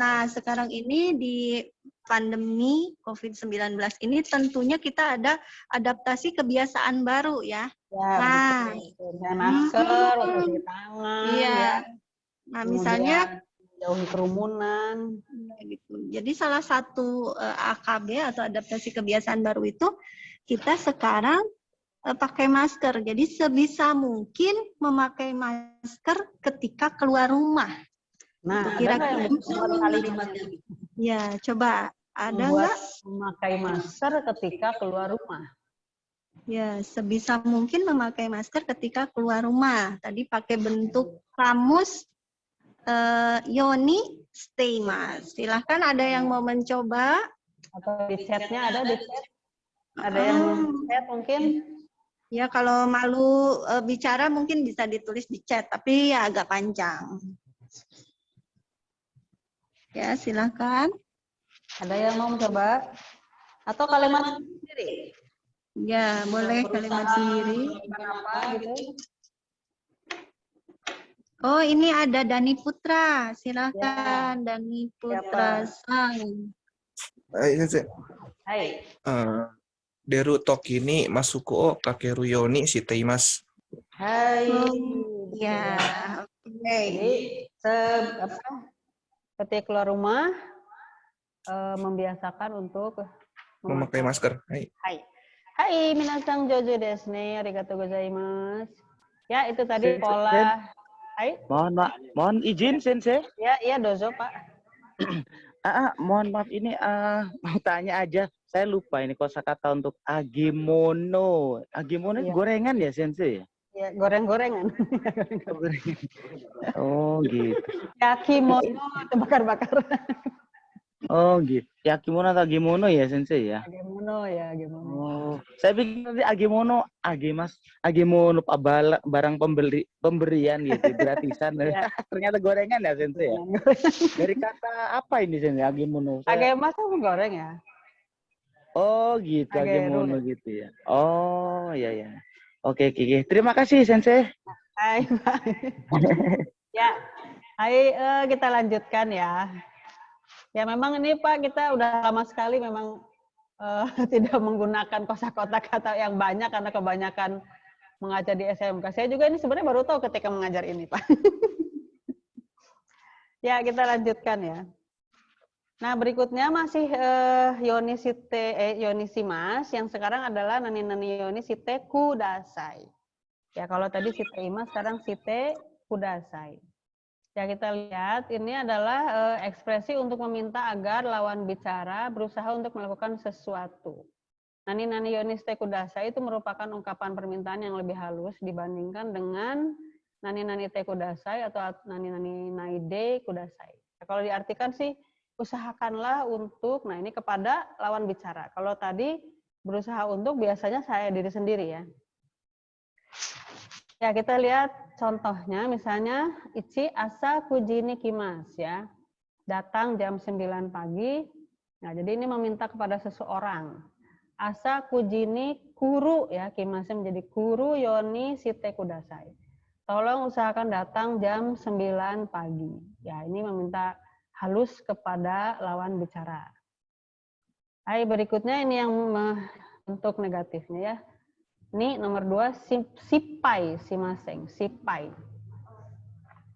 S3: Nah, sekarang ini di pandemi COVID-19 ini tentunya kita ada adaptasi kebiasaan baru ya.
S2: Ya, masker, cuci tangan,
S3: iya.
S2: Ya.
S3: Nah, misalnya
S2: jauhi kerumunan.
S3: Gitu. Jadi salah satu AKB atau adaptasi kebiasaan baru itu kita sekarang pakai masker. Jadi sebisa mungkin memakai masker ketika keluar rumah.
S2: Nah,
S3: kira-kira ya, coba ada nggak
S2: memakai masker ketika keluar rumah?
S3: Ya, sebisa mungkin memakai masker ketika keluar rumah. Tadi pakai bentuk kamus yoni shiteimasu. Silahkan ada yang mau mencoba?
S2: Atau di chatnya ada di chat? Ada yang chat mungkin?
S3: Ya, kalau malu bicara mungkin bisa ditulis di chat, tapi ya agak panjang. Ya, silahkan.
S2: Ada yang mau mencoba? Atau kalimat sendiri?
S3: Ya, boleh kalimat sendiri.
S2: Apa gitu?
S3: Oh, ini ada Dani Putra. Silakan, ya. Dani Putra Sang.
S8: Hai, Sensei.
S2: Hai.
S8: Deru toki ni masuko o kakeru yoni shiteimasu.
S2: Hai.
S3: Ya, oke.
S2: Jadi, ketika keluar rumah, membiasakan untuk
S8: memakai masker. Hai.
S2: Hai, minasang jojo desu ne. Arigatou gozaimasu. Ya, itu tadi pola. Hai.
S5: Mohon izin, Sensei.
S2: Ya, iya dozo, Pak.
S5: Mohon maaf ini mau tanya aja. Saya lupa ini kosakata untuk agemono. Agemono itu gorengan ya, Sensei?
S2: Ya, goreng-gorengan.
S5: Oh, gitu.
S2: Yakimono itu bakar-bakar.
S5: Oh, gitu. Yakimono atau agemono ya, Sensei ya?
S2: Agemono ya, agemono.
S5: Oh, saya pikir nanti agemono, agemono barang pemberian gitu, gratisan.
S2: Ya.
S5: Ternyata gorengan ya, Sensei ya? Dari kata apa ini, Sensei, agemono?
S2: Agemas itu goreng ya?
S5: Oh, gitu, agemono gitu ya. Oh, iya. Oke. Terima kasih, Sensei.
S2: Hai, Pak. Ya, hai, kita lanjutkan ya. Ya, memang ini Pak, kita udah lama sekali memang tidak menggunakan kosakata kata yang banyak karena kebanyakan mengajar di SMK. Saya juga ini sebenarnya baru tahu ketika mengajar ini, Pak. Ya, kita lanjutkan ya. Nah, berikutnya masih Yonisimas, yang sekarang adalah nani-nani Yonisite Kudasai. Ya, kalau tadi Site Ima, sekarang Site Kudasai. Ya, kita lihat ini adalah ekspresi untuk meminta agar lawan bicara berusaha untuk melakukan sesuatu. Nani-nani Yonisite Kudasai itu merupakan ungkapan permintaan yang lebih halus dibandingkan dengan nani-nani te kudasai atau nani-nani naide kudasai. Nah, kalau diartikan sih, usahakanlah untuk, nah ini kepada lawan bicara. Kalau tadi berusaha untuk, biasanya saya diri sendiri ya. Ya, kita lihat contohnya, misalnya, ichi asa kujini kimas ya. Datang jam 9 pagi. Nah, jadi ini meminta kepada seseorang. Asa kujini kuru ya, kimasnya menjadi kuru yoni site kudasai. Tolong usahakan datang jam 9 pagi. Ya, ini meminta halus kepada lawan bicara. Hai, berikutnya ini yang bentuk negatifnya ya. Ini nomor 2, sipai simaseng, sipai.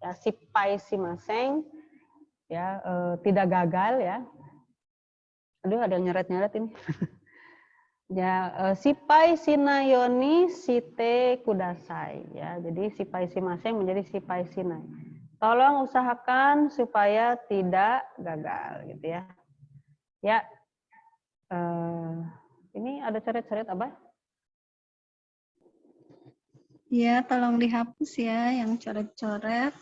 S2: Ya, sipai simaseng ya, tidak gagal ya. Aduh, ada yang nyeret-nyeret ini. Ya, sipai sinayoni site kudasai ya. Jadi sipai simaseng menjadi sipai sinai. Tolong usahakan supaya tidak gagal gitu ya. Ya. Ini ada coret-coret apa?
S3: Ya, tolong dihapus ya yang coret-coret.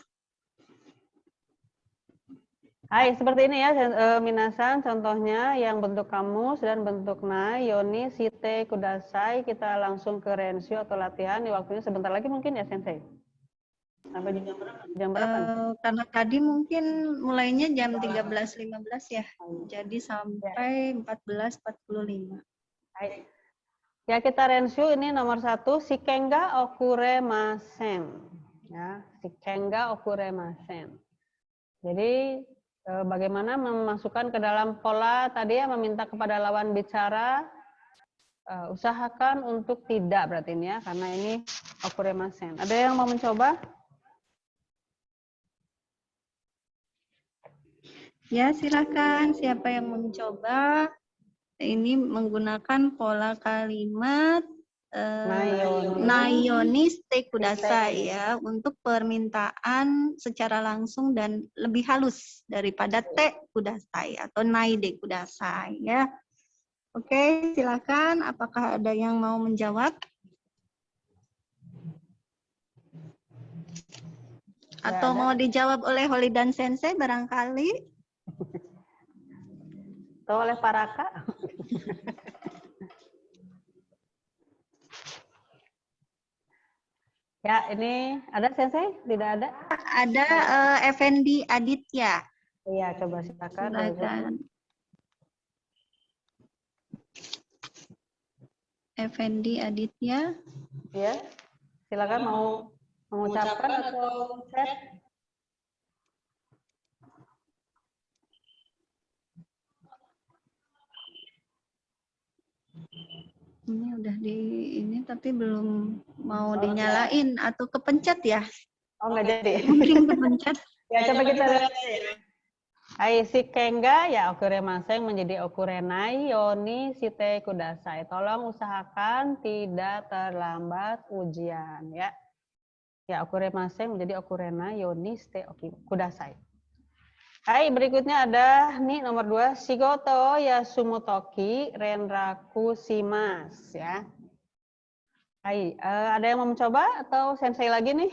S2: Hai, seperti ini ya, minasan contohnya yang bentuk kamus dan bentuk nai, yoni, site, kudasai. Kita langsung ke rensio atau latihan. Di waktunya sebentar lagi mungkin ya, Sensei? Sampai jam berapa?
S3: Karena tadi mungkin mulainya jam 13.15 ya. Jadi sampai 14.45.
S2: Hai. Ya, kita rensio ini nomor 1, shikenga okuremasen. Ya, shikenga okuremasen. Jadi, bagaimana memasukkan ke dalam pola tadi ya, meminta kepada lawan bicara, usahakan untuk tidak berarti ini ya, karena ini okuremasen. Ada yang mau mencoba?
S3: Ya, silakan. Siapa yang mau mencoba? Ini menggunakan pola kalimat nayoni site kudasai ya, untuk permintaan secara langsung dan lebih halus daripada te kudasai atau naide kudasai ya. Oke, silakan. Apakah ada yang mau menjawab? Atau mau dijawab oleh Holidan Sensei barangkali?
S2: Atau oleh Paraka? Ya, ini ada Sensei? Tidak ada?
S3: Ada Effendi Aditya.
S2: Iya, coba silakan.
S3: Silakan. Effendi Aditya.
S2: Ya, silakan mau mengucapkan atau chat?
S3: Ini udah ini tapi belum mau dinyalain atau kepencet ya?
S2: Oh, nggak jadi.
S3: Mungkin kepencet.
S2: Ya, coba kita lihat. Hai, shikenga ya okuremasen menjadi okurenai yoni site kudasai. Tolong usahakan tidak terlambat ujian ya. Ya, okuremasen menjadi okurenai yoni site kudasai. Hai, berikutnya ada nih nomor 2, shigoto yasumutoki renraku shimas ya. Hai, ada yang mau mencoba atau Sensei lagi nih?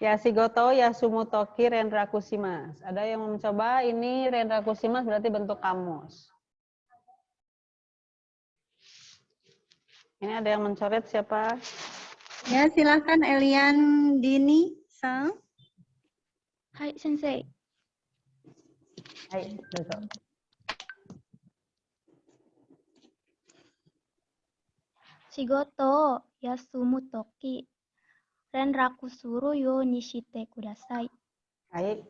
S2: Ya, shigoto yasumutoki renraku shimas. Ada yang mau mencoba? Ini renraku shimas berarti bentuk kamus. Ini ada yang mencoret siapa?
S3: Ya, silakan Elian Dini Sang.
S6: Hai, Sensei.
S2: Hai, besok.
S6: Shigoto yasumutoki renraku suru yo nishite kudasai.
S2: Baik.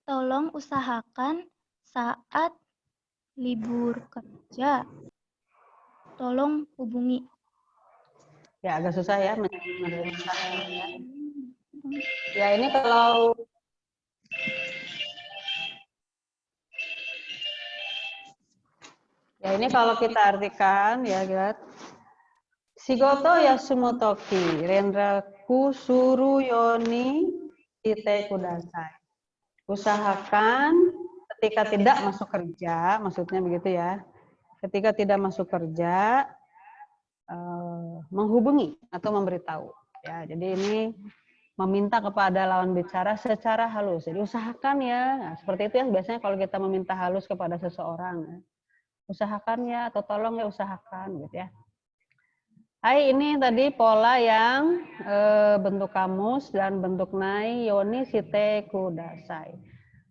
S6: Tolong usahakan saat libur kerja. Tolong hubungi.
S2: Ya, agak susah ya. Ya, ini kalau Ya ini kalau kita artikan ya lihat. Shigoto yasumotoki renraku suru yoni ite kudasai. Usahakan ketika tidak masuk kerja, maksudnya begitu ya. Ketika tidak masuk kerja, menghubungi atau memberitahu. Ya, jadi ini meminta kepada lawan bicara secara halus. Jadi usahakan ya, nah, seperti itu yang biasanya kalau kita meminta halus kepada seseorang. Ya. Usahakan ya, atau tolong ya usahakan gitu ya. Hai, ini tadi pola yang bentuk kamus dan bentuk nai yoni site kudasai.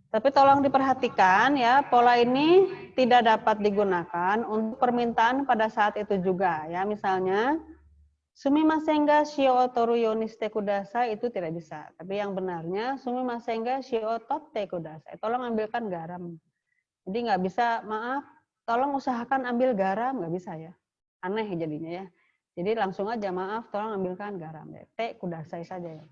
S2: Tapi tolong diperhatikan ya, pola ini tidak dapat digunakan untuk permintaan pada saat itu juga ya. Misalnya sumimasen ga shio toru yoni shite kudasai itu tidak bisa. Tapi yang benarnya sumimasen ga shio totte kudasai. Tolong ambilkan garam. Jadi nggak bisa, maaf, tolong usahakan ambil garam, nggak bisa ya. Aneh jadinya ya. Jadi langsung aja, maaf, tolong ambilkan garam. Te kudasai saja ya.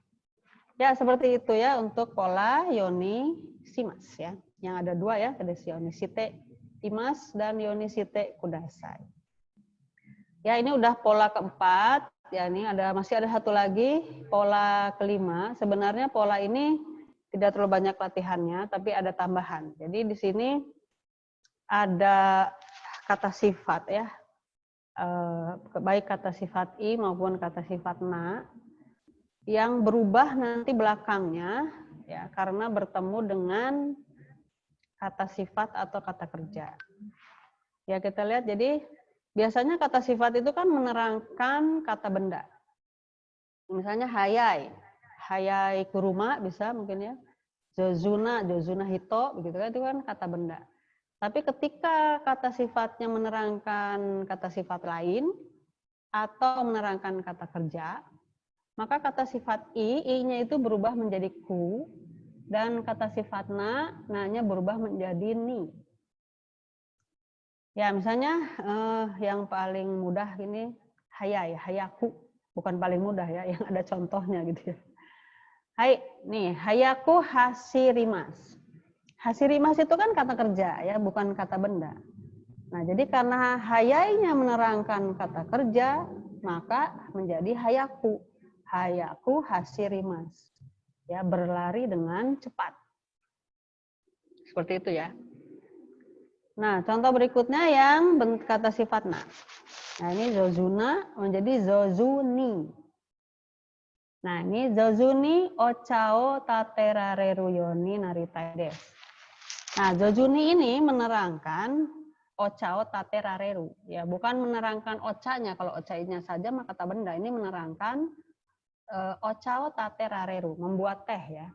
S2: Ya, seperti itu ya untuk pola yoni simas ya. Yang ada dua ya, ada yoni site imas dan yoni site kudasai. Ya, ini udah pola keempat. Ya, ini masih ada satu lagi, pola kelima. Sebenarnya pola ini tidak terlalu banyak latihannya, tapi ada tambahan. Jadi di sini ada kata sifat ya. Baik kata sifat i maupun kata sifat na yang berubah nanti belakangnya ya karena bertemu dengan kata sifat atau kata kerja. Ya kita lihat, jadi biasanya kata sifat itu kan menerangkan kata benda. Misalnya hayai, hayai kuruma bisa mungkin ya. Jozuna, jozuna hito begitu kan, itu kan kata benda. Tapi ketika kata sifatnya menerangkan kata sifat lain atau menerangkan kata kerja, maka kata sifat i-nya itu berubah menjadi ku, dan kata sifat na-nya berubah menjadi ni. Ya misalnya yang paling mudah ini hayai, hayaku, bukan paling mudah ya, yang ada contohnya gitu ya. Hai, nih hayaku hasirimas. Hasirimas itu kan kata kerja ya, bukan kata benda. Nah, jadi karena hayainya menerangkan kata kerja, maka menjadi hayaku. Hayaku hasirimas. Ya, berlari dengan cepat. Seperti itu ya. Nah, contoh berikutnya yang kata sifat na. Nah, ini zozuna menjadi zozuni. Nah, ini zozuni ochao taterareru yoni naritai desu. Nah, zozuni ini menerangkan ochao taterareru. Ya, bukan menerangkan ochanya. Kalau ochanya saja maka kata benda. Ini menerangkan ochao taterareru, membuat teh ya.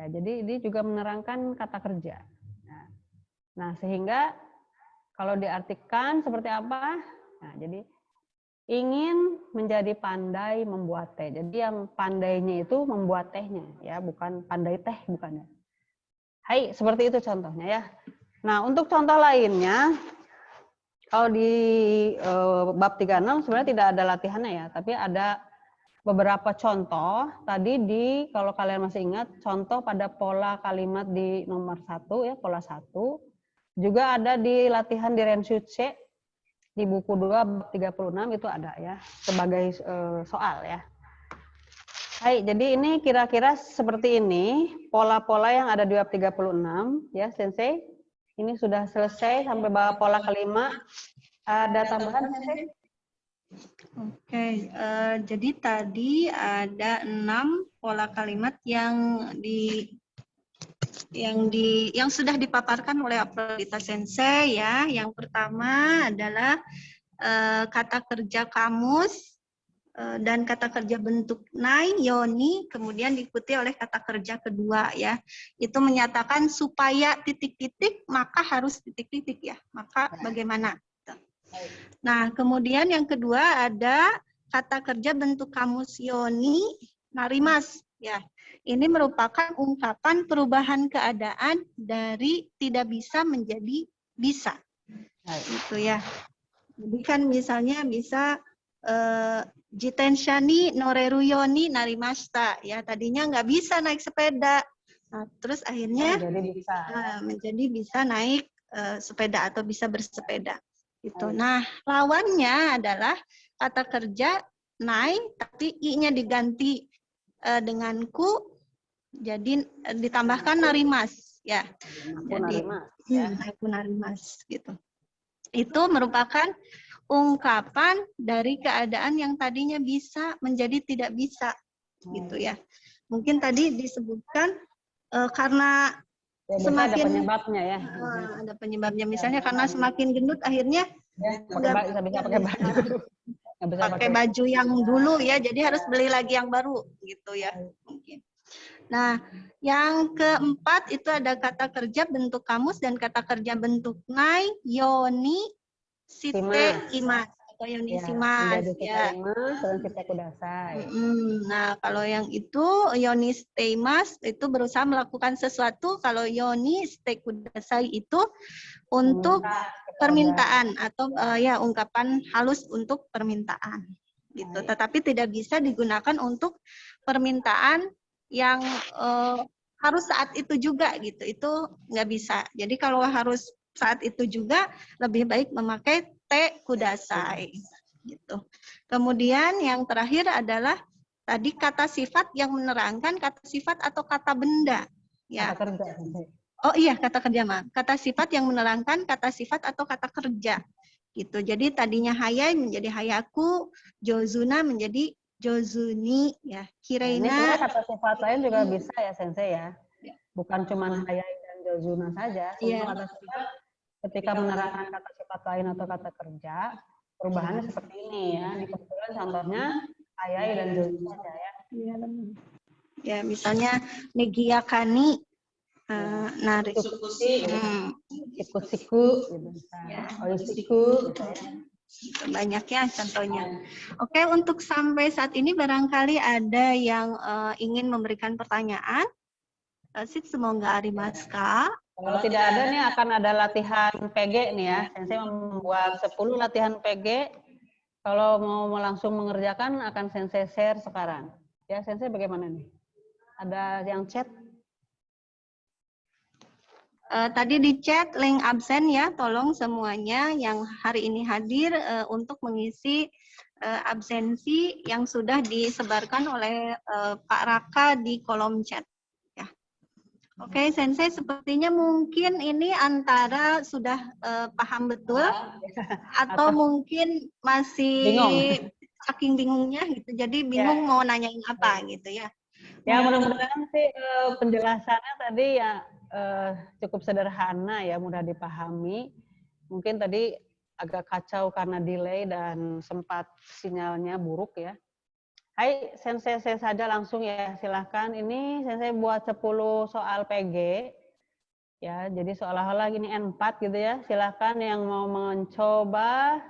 S2: Ya, jadi ini juga menerangkan kata kerja. Nah, sehingga kalau diartikan seperti apa? Nah, jadi ingin menjadi pandai membuat teh. Jadi yang pandainya itu membuat tehnya ya, bukan pandai teh bukan ya. Hai, seperti itu contohnya ya. Nah, untuk contoh lainnya, kalau di bab 36 sebenarnya tidak ada latihannya ya, tapi ada beberapa contoh. Tadi kalau kalian masih ingat, contoh pada pola kalimat di nomor 1 ya, pola 1. Juga ada di latihan di Renshutse, di buku 2 bab 36 itu ada ya, sebagai soal ya. Hai, jadi ini kira-kira seperti ini pola-pola yang ada di bab 36 ya, Sensei. Ini sudah selesai sampai bab pola kelima. Ada tambahan, Sensei?
S3: Oke, jadi tadi ada 6 pola kalimat yang sudah dipaparkan oleh Aprodita Sensei ya. Yang pertama adalah kata kerja kamus dan kata kerja bentuk nai, yoni, kemudian diikuti oleh kata kerja kedua ya. Itu menyatakan supaya titik-titik, maka harus titik-titik ya. Maka bagaimana? Nah, kemudian yang kedua ada kata kerja bentuk kamus yoni, narimas ya. Ini merupakan ungkapan perubahan keadaan dari tidak bisa menjadi bisa. Gitu ya. Jadi kan misalnya bisa jitenshani noreru yoni narimashita ya, tadinya nggak bisa naik sepeda, nah, terus akhirnya menjadi bisa naik sepeda atau bisa bersepeda. Gitu. Nah, lawannya adalah kata kerja nai, tapi i-nya diganti dengan ku, jadi ditambahkan narimas, ya. Jadi aku narimas, gitu. Itu merupakan ungkapan dari keadaan yang tadinya bisa menjadi tidak bisa, gitu ya. Mungkin tadi disebutkan karena semakin
S2: ada penyebabnya ya.
S3: Ada penyebabnya, misalnya karena semakin gendut akhirnya pakai baju yang dulu ya, jadi harus beli lagi yang baru, gitu ya. Mungkin. Nah, yang keempat itu ada kata kerja bentuk kamus dan kata kerja bentuk nai, yoni, site, imas atau yoni simas ya. Nah, kalau yang itu yoni site imas itu berusaha melakukan sesuatu, kalau yoni site kudasai itu untuk permintaan atau ya ungkapan halus untuk permintaan gitu. Tetapi tidak bisa digunakan untuk permintaan yang harus saat itu juga gitu, itu nggak bisa. Jadi kalau harus saat itu juga lebih baik memakai te kudasai gitu. Kemudian yang terakhir adalah tadi kata sifat yang menerangkan kata sifat atau kata benda ya.
S2: Kata kerja.
S3: Oh iya, kata kerja mah. Kata sifat yang menerangkan kata sifat atau kata kerja gitu. Jadi tadinya hayai menjadi hayaku, jozuna menjadi jozuni ya,
S2: Ini
S3: Hireina.
S2: kata sifat lain juga bisa ya Sensei ya. Bukan cuma hayai dan jozuna saja. Semua kata sifat ketika menerangkan kata sifat lain atau kata kerja, perubahannya seperti ini ya. Di kebetulan contohnya hayai dan jozuna saja ya.
S3: Ya, misalnya negiyakani, narik,
S2: siku, oisiku,
S3: banyak ya contohnya. Oke, untuk sampai saat ini barangkali ada yang ingin memberikan pertanyaan. Semoga arimaska.
S2: Kalau tidak ada nih akan ada latihan PG nih ya. Sensei membuat 10 latihan PG. Kalau mau langsung mengerjakan akan Sensei share sekarang. Ya, Sensei bagaimana nih? Ada yang chat?
S3: Tadi di chat link absen ya, tolong semuanya yang hari ini hadir untuk mengisi absensi yang sudah disebarkan oleh Pak Raka di kolom chat. Ya. Oke, Sensei sepertinya mungkin ini antara sudah paham betul atau mungkin masih
S2: bingung.
S3: Saking bingungnya gitu, jadi bingung mau nanyain apa gitu ya.
S2: Ya mudah-mudahan sih penjelasannya tadi ya cukup sederhana ya, mudah dipahami. Mungkin tadi agak kacau karena delay dan sempat sinyalnya buruk ya. Hai, Sensei saja langsung ya, silahkan. Ini Sensei buat 10 soal PG. Ya, jadi seolah-olah gini N4 gitu ya. Silahkan yang mau mencoba,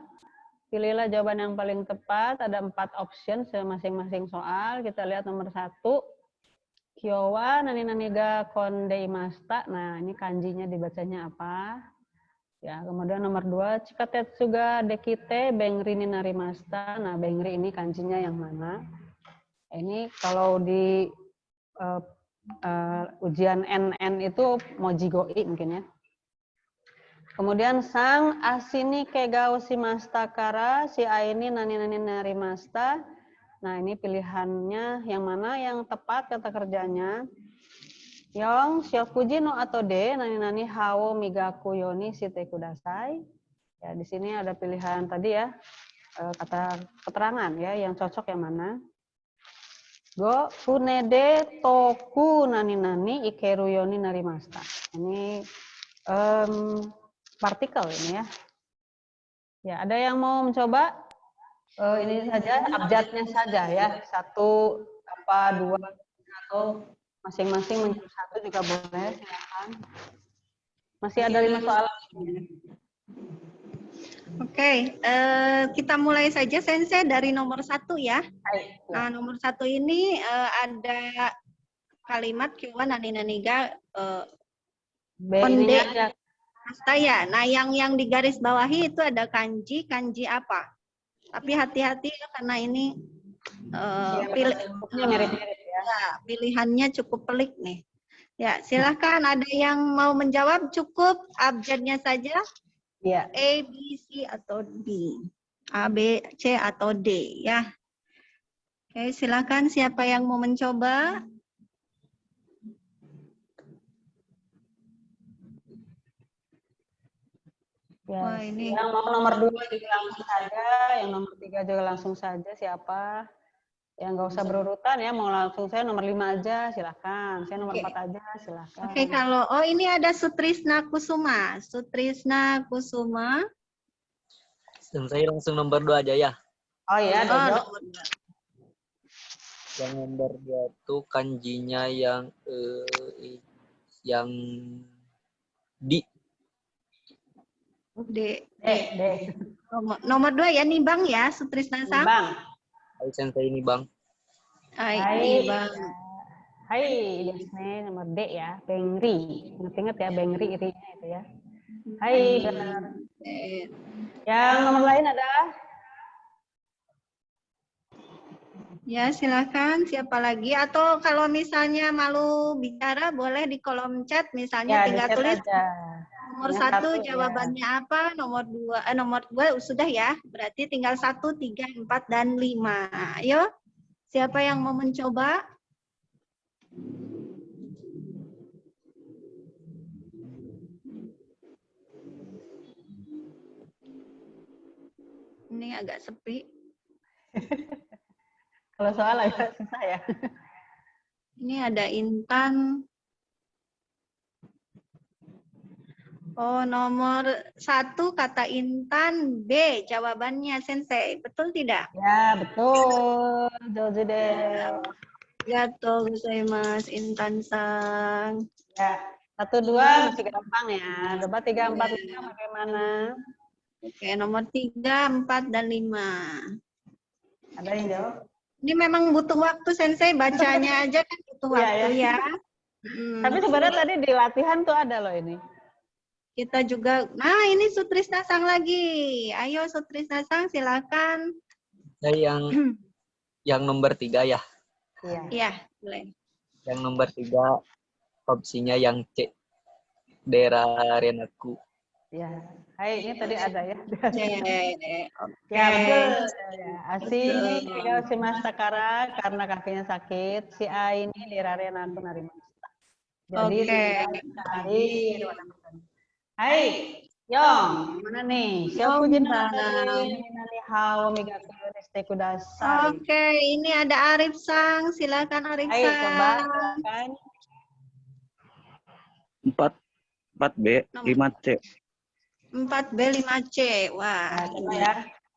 S2: pilihlah jawaban yang paling tepat. Ada 4 option masing-masing soal. Kita lihat nomor 1. Kyowa nani-naniga kondeimashita. Nah, ini kanjinya dibacanya apa? Ya, kemudian nomor 2, chikatetsuga dekite bengri ni narimashita. Nah, bengri ini kanjinya yang mana? Ini kalau di ujian NN itu mojigoi mungkin ya. Kemudian sang asini kegao shimashita kara si aini nani-nani narimashita. Nah, ini pilihannya yang mana yang tepat kata kerjanya. Yong, shiokuji no atode, nani-nani hao migaku yoni shite kudasai. Ya, di sini ada pilihan tadi ya, kata keterangan ya, yang cocok yang mana. Go, funede toku nani-nani ikeru yoni narimashita. Ini partikel ini ya. Ya, ada yang mau mencoba? Ini saja, abjadnya saja ya. 1, 2, atau masing-masing menjadi 1 juga boleh, silakan. Masih ada 5 soal.
S3: Oke, kita mulai saja Sensei dari nomor 1 ya. Nah, nomor 1 ini ada kalimat kyowa nani-naniga konde hasta ya. Nah, yang digaris bawahi itu ada kanji apa? Tapi hati-hati ya, karena ini pilihannya cukup pelik nih. Ya, silakan ada yang mau menjawab, cukup abjadnya saja.
S2: Iya.
S3: A, B, C, atau D. A, B, C, atau D, ya. Oke, silakan siapa yang mau mencoba.
S2: Ya,
S3: Wah, ini.
S2: yang mau nomor 2 juga langsung saja, yang nomor 3 juga langsung saja, siapa? Yang nggak usah berurutan ya, mau langsung saya nomor 5 aja, silakan. Saya nomor 4 aja, silakan.
S3: Oke, kalau, oh ini ada Sutrisna Kusuma. Sutrisna Kusuma.
S7: Saya langsung nomor 2 aja ya.
S2: Oh iya,
S3: Oh,
S2: Dodo.
S3: nomor 2.
S7: Yang nomor 2 itu kanjinya yang di
S3: D.
S2: D.
S3: Nomor 2 ya, nih Bang ya, Sutrisna Sang.
S2: Bang.
S7: Hai sensei ini Bang.
S3: Hai, Bang.
S2: Hai, Desne, nomor D ya, Bengri. Ingat-ingat ya, Bengri irinya itu ya. Hai, benar. Yang nomor lain ada?
S3: Ya, silakan. Siapa lagi? Atau kalau misalnya malu bicara, boleh di kolom chat. Misalnya
S2: Ya,
S3: tinggal
S2: di-chat
S3: tulis
S2: aja.
S3: nomor
S2: Yang
S3: 1
S2: satu,
S3: jawabannya apa, nomor 2 sudah ya. Berarti tinggal 1, 3, 4, dan 5. Ayo, siapa yang mau mencoba? Ini agak sepi.
S2: Kalau soal agak susah ya.
S3: Ini ada Intan. Oh, nomor 1 kata Intan, B jawabannya, Sensei. Betul tidak?
S2: Ya, betul. Jojo deh.
S3: Gato gozaimasu, Intan Sang.
S2: Ya, 1, 2 masih gampang ya. Coba 3, 4, 5 bagaimana?
S3: Oke, nomor 3, 4, dan 5.
S2: Ada yang jawab?
S3: Ini memang butuh waktu, Sensei. Bacanya aja kan butuh waktu ya.
S2: Tapi sebenarnya tadi di latihan tuh ada loh ini.
S3: Kita juga, nah ini Sutrisna Sang lagi. Ayo Sutrisna Sang, silakan.
S7: Saya yang nomor 3 ya.
S3: Iya, boleh.
S7: Yang nomor 3 opsinya yang C. Daerah Renaku.
S2: Ya, hai, ini tadi ada ya.
S3: Oke.
S2: Ya, betul. Ya, Asi kalau si Mas Takara karena kakinya sakit, si A ini diraren aku narimasta. Jadi cari. Hai, Yong, mana nih? Siapa nani hao migaku yoneste kudasai.
S3: Oke, ini ada Arif Sang. Silakan Arif
S2: Hai,
S3: Sang.
S2: coba silakan.
S5: 4B, 5C.
S3: 4B, 5C. Wah,
S2: Nah, coba ya.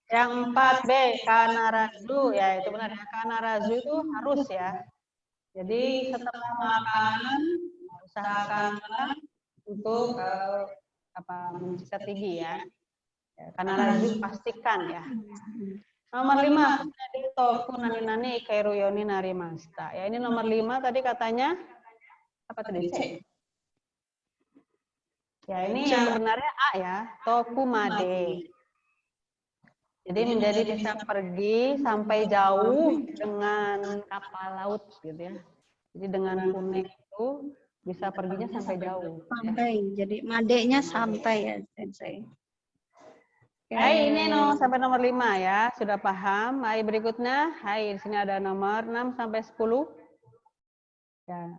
S2: Yang 4B, kanarazu. Ya, itu benar ya. Kanarazu itu harus ya. Jadi setelah makan, usahakanlah untuk mensikat gigi ya. Kanarazu pastikan ya. Nomor 5, tofu nani kairuyoni narimasta. Ya, ini nomor 5 tadi katanya apa tadi? C. Ya, ini yang benarnya A ya, toku made. Jadi menjadi bisa pergi sampai jauh dengan kapal laut gitu ya. Jadi dengan kuning itu bisa perginya sampai jauh.
S3: Sampai, jadi madenya sampai ya, Sensei.
S2: Hai, ini sampai nomor 5 ya, sudah paham. Hai, berikutnya, hai, di sini ada nomor 6 sampai 10. Ya.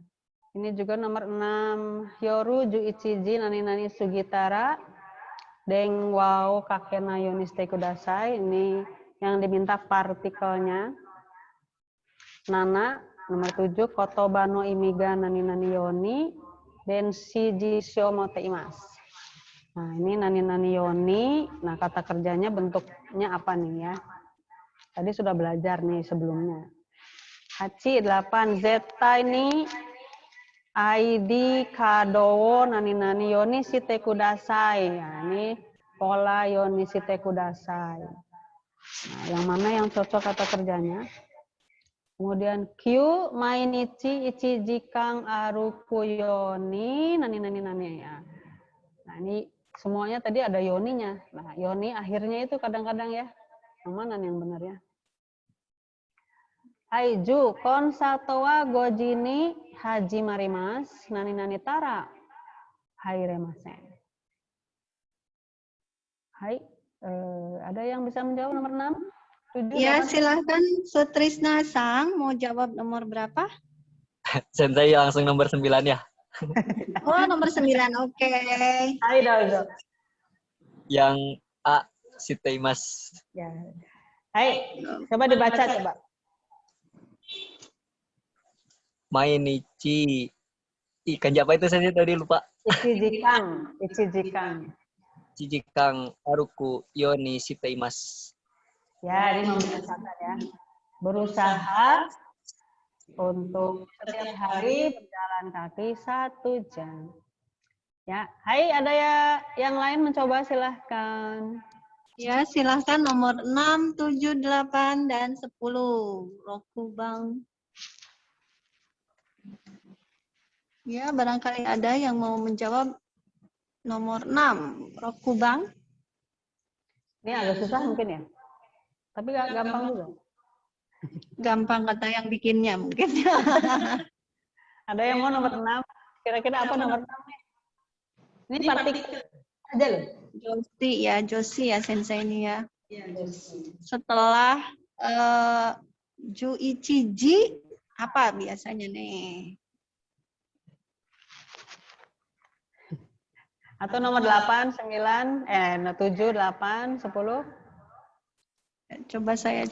S2: Ini juga nomor 6, Hyoru Juichiji Nani Sugitara Deng Wao Kakena Yoniste Kudasai. Ini yang diminta partikelnya. Nana, nomor 7, Kotobano Imiga Nani Yoni Den Shiji Shiomote Imas. Nah, ini Nani Yoni. Nah, kata kerjanya bentuknya apa nih ya? Tadi sudah belajar nih sebelumnya. Hachi 8, Zeta ini ID kadowo nani yoni shite kudasai. Ya, ini pola yoni shite kudasai. Nah, yang mana yang cocok kata kerjanya? Kemudian Q mainichi ichiji kang aruku yoni nani ya. Nah, ini semuanya tadi ada yoninya. Nah, yoni akhirnya itu kadang-kadang ya. Yang mana yang benar ya? Aiju kon satowa gojini haji marimas nani tara hairemasen. Hai, ada yang bisa menjawab nomor 6? 7,
S3: Ya,
S2: 8?
S3: silahkan Sutrisna Sang mau jawab nomor berapa?
S7: Sensei langsung nomor 9 ya.
S3: Oh, nomor 9. Oke.
S2: Hai, Dozo.
S7: Yang A, shiteimasu.
S2: Ya. Hai, coba dibaca coba.
S7: Mainichi. Kanji apa itu saya tadi lupa.
S2: Ichijikang.
S7: Jijikang aruku yoni shiteimasu.
S2: Ya, ini membiasakan ya. Berusaha untuk setiap hari berjalan kaki 1 jam. Ya, hai, ada ya yang lain mencoba silahkan.
S3: Ya, silahkan nomor 6, 7, 8, dan 10. Rokubang. Ya, barangkali ada yang mau menjawab nomor 6. Rokubang.
S2: Ini agak susah mungkin ya. Tapi gak gampang juga.
S3: Gampang kata yang bikinnya mungkin.
S2: Ada yang mau nomor 6? Kira-kira apa nomor 6 nih? Ini partikel aja loh.
S3: Joshi ya Sensei ini ya. Setelah Juichiji apa biasanya nih?
S2: Atau nomor 8, 9, 7, 8, 10.
S3: Coba saya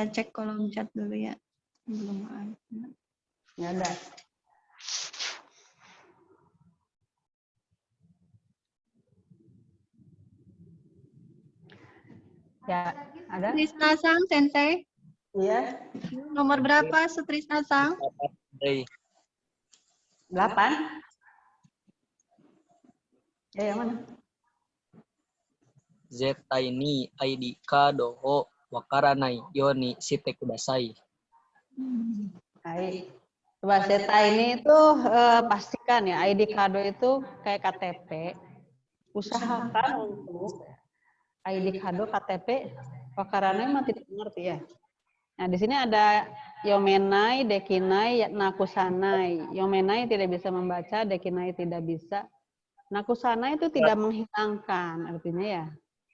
S3: cek kolom chat dulu ya. Belum ada.
S2: Nggak ada. Ya, ada?
S3: Sutrisna Sang, Sensei.
S2: Iya.
S3: Nomor berapa Sutrisna Sang?
S2: 8. Yang mana?
S7: Zetai ni ID kado o wakaranai yoni shite kudasai.
S2: Baik. Coba Zeta ini tuh pastikan ya ID kado itu kayak KTP. Usahakan untuk ID kado KTP Wakarana memang tidak mengerti ya. Nah, di sini ada Yomenai, Dekinai, Nakusanai. Yomenai tidak bisa membaca, Dekinai tidak bisa. Nakusanai itu tidak menghilangkan artinya ya.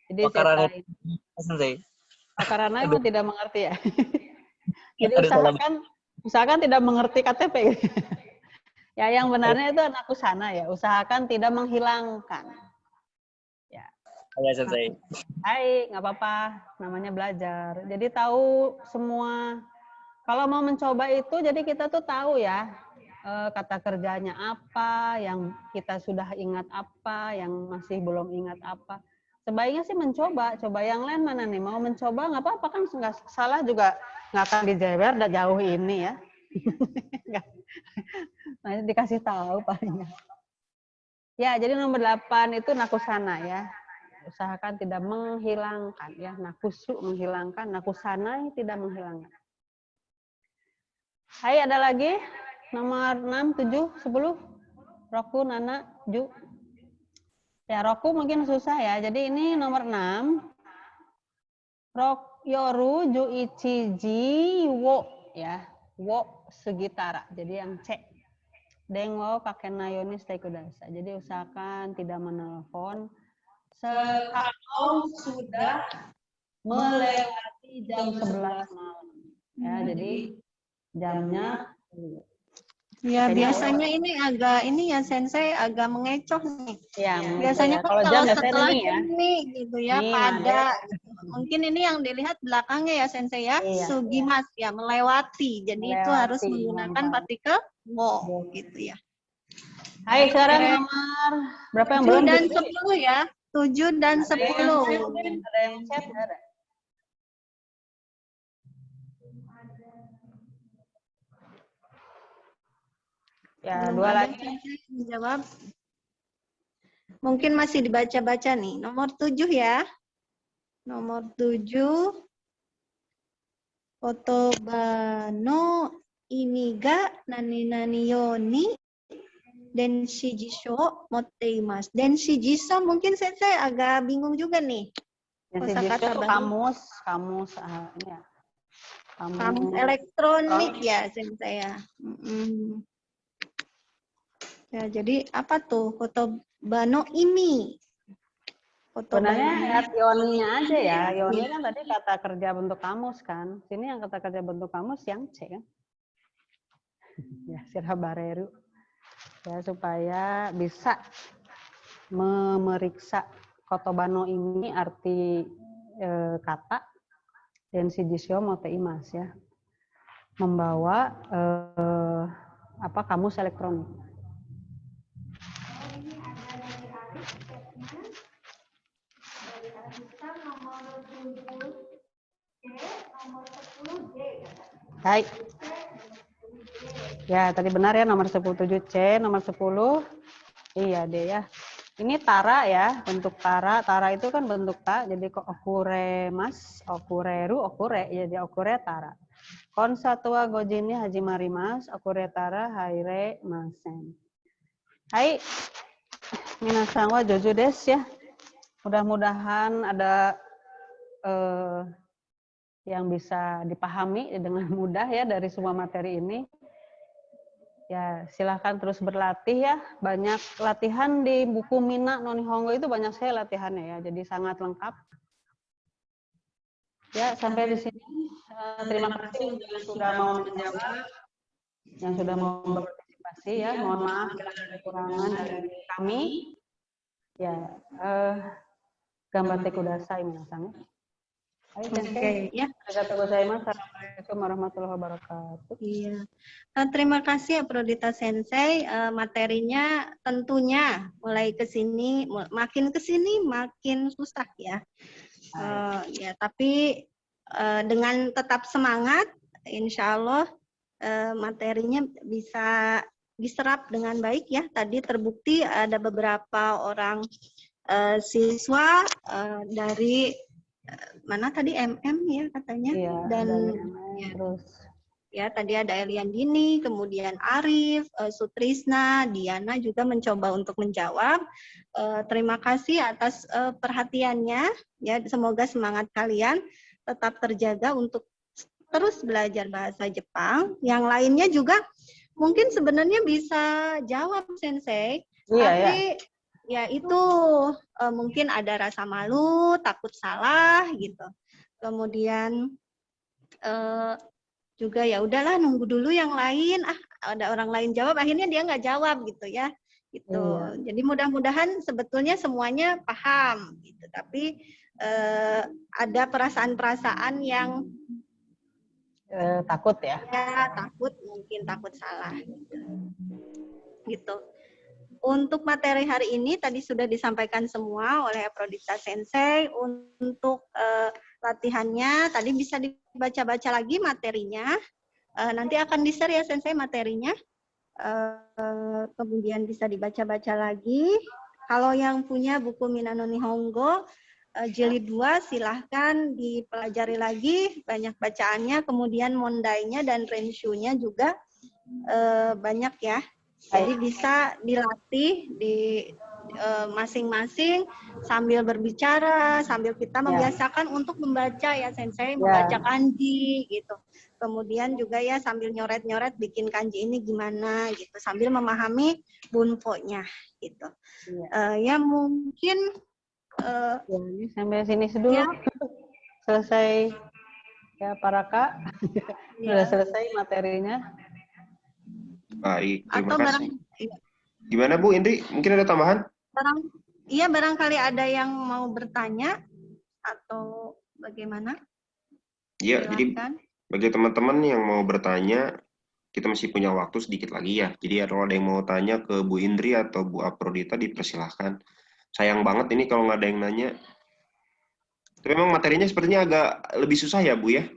S2: Jadi
S7: Wakarana
S2: Sensei. Wakarana memang tidak mengerti ya. Jadi usahakan tidak mengerti KTP. Ya, yang benarnya itu Nakusana ya. Usahakan tidak menghilangkan. Ya.
S7: Ya, Sensei.
S2: Hai, nggak apa-apa. Namanya belajar. Jadi tahu semua. Kalau mau mencoba itu, jadi kita tuh tahu ya kata kerjanya apa, yang kita sudah ingat apa, yang masih belum ingat apa. Sebaiknya sih mencoba. Coba yang lain mana nih? Mau mencoba nggak apa-apa kan, nggak salah juga, nggak akan dijewer dan jauh ini ya. Nah, dikasih tahu palingnya. Ya, jadi nomor 8 itu Nakusana ya. Usahakan tidak menghilangkan ya. Nakusu menghilangkan, Nakusana tidak menghilangkan. Hai, ada lagi? Nomor 6, 7, 10. Roku, Nana, Ju. Ya, Roku mungkin susah ya. Jadi ini nomor 6. Rokyoru, Ju, Ichiji, Wo. Ya, Wo, segitara. Jadi yang C. Deng wo kakenayoni stay kudasa. Jadi usahakan tidak menelpon kalau sudah melewati jam 11 malam. Ya, jadi jamnya.
S3: Ya, biasanya ini agak ya Sensei agak mengecoh nih.
S2: Ya,
S3: biasanya
S2: ya.
S3: kalau setelah
S2: ini ya.
S3: Ini gitu ya,
S2: Ini
S3: pada mungkin ini yang dilihat belakangnya ya Sensei ya,
S2: iya,
S3: sugimas ya, melewati. Jadi itu harus menggunakan partikel wo gitu ya.
S2: Hai, sekarang nomor berapa yang belum?
S3: 7 dan 10 ya. 7 dan 10.
S2: Ada yang chat nggak ada? Ya, 2 lagi.
S3: Menjawab. Mungkin masih dibaca-baca nih. Nomor 7 ya. Nomor 7. Otobano iniga nani yoni denshijisho motteimasu. Denshijisho mungkin saya agak bingung juga nih.
S2: Denshijisho itu kamus ini ya.
S3: Kamus elektronik ya, Sensei ya. Ya, jadi apa tuh Kotobano ini?
S2: Sebenarnya lihat Yoninya aja ya. Yoni
S3: Iya.
S2: kan tadi kata kerja bentuk kamus kan. Sini yang kata kerja bentuk kamus yang C kan. Ya, Sirabareru. Ya, supaya bisa memeriksa Kotobano ini arti kata dan sijisyo moteimas ya. Membawa kamus elektronik. Baik. Ya, tadi benar ya nomor 17C, nomor 10. Iya deh ya. Ini tara ya, bentuk tara. Tara itu kan bentuk ta, jadi okure mas, okureru, okure, jadi okure tara. Konsatua gojini hajimarimas, okure tara haire masen. Hai, minasan wa jojo des ya. Mudah-mudahan ada yang bisa dipahami dengan mudah ya dari semua materi ini. Ya, silahkan terus berlatih ya. Banyak latihan di buku Mina no Nihongo itu banyak sekali latihannya ya. Jadi sangat lengkap. Ya, sampai di sini. Terima kasih yang sudah mau menjawab, yang sudah mau berpartisipasi ya. Mohon maaf bila ada kekurangan dari kami. Ya, gambar kudasai minasan.
S3: Oke, ya.
S2: Assalamualaikum warahmatullahi wabarakatuh.
S3: Iya. Terima kasih ya Prodita Sensei. Materinya tentunya mulai ke sini makin susah ya. Ya, tapi dengan tetap semangat, insya Allah materinya bisa diserap dengan baik ya. Tadi terbukti ada beberapa orang siswa dari mana tadi MM ya katanya,
S2: iya,
S3: dan
S2: ya, terus
S3: ya tadi ada Eliandini, kemudian Arif, Sutrisna, Diana juga mencoba untuk menjawab. Terima kasih atas perhatiannya ya, semoga semangat kalian tetap terjaga untuk terus belajar bahasa Jepang. Yang lainnya juga mungkin sebenarnya bisa jawab Sensei, tapi ya itu mungkin ada rasa malu, takut salah gitu. Kemudian juga ya udahlah nunggu dulu yang lain, ada orang lain jawab, akhirnya dia nggak jawab gitu ya. Gitu. Jadi mudah-mudahan sebetulnya semuanya paham gitu. Tapi ada perasaan-perasaan yang
S2: takut ya.
S3: Ya, mungkin takut salah gitu. Untuk materi hari ini tadi sudah disampaikan semua oleh Prodita Sensei. Untuk latihannya tadi bisa dibaca-baca lagi materinya. Nanti akan di-share ya Sensei materinya. Kemudian bisa dibaca-baca lagi. Kalau yang punya buku Mina no Nihongo jilid 2 silahkan dipelajari lagi, banyak bacaannya, kemudian mondainya dan renshu-nya juga banyak ya. Jadi bisa dilatih di masing-masing sambil berbicara, sambil kita membiasakan untuk membaca ya Sensei, membaca kanji gitu. Kemudian juga ya sambil nyoret-nyoret bikin kanji ini gimana gitu, sambil memahami bunpo-nya gitu. Ya mungkin
S2: sampai sini dulu. Selesai ya para Kak. Sudah selesai materinya.
S1: Baik, terima kasih. Gimana Bu Indri? Mungkin ada tambahan?
S3: Barangkali ada yang mau bertanya atau bagaimana?
S1: Iya, jadi bagi teman-teman yang mau bertanya, kita masih punya waktu sedikit lagi ya. Jadi kalau ada yang mau tanya ke Bu Indri atau Bu Aprodita, dipersilahkan. Sayang banget ini kalau nggak ada yang nanya. Tapi memang materinya sepertinya agak lebih susah ya Bu ya?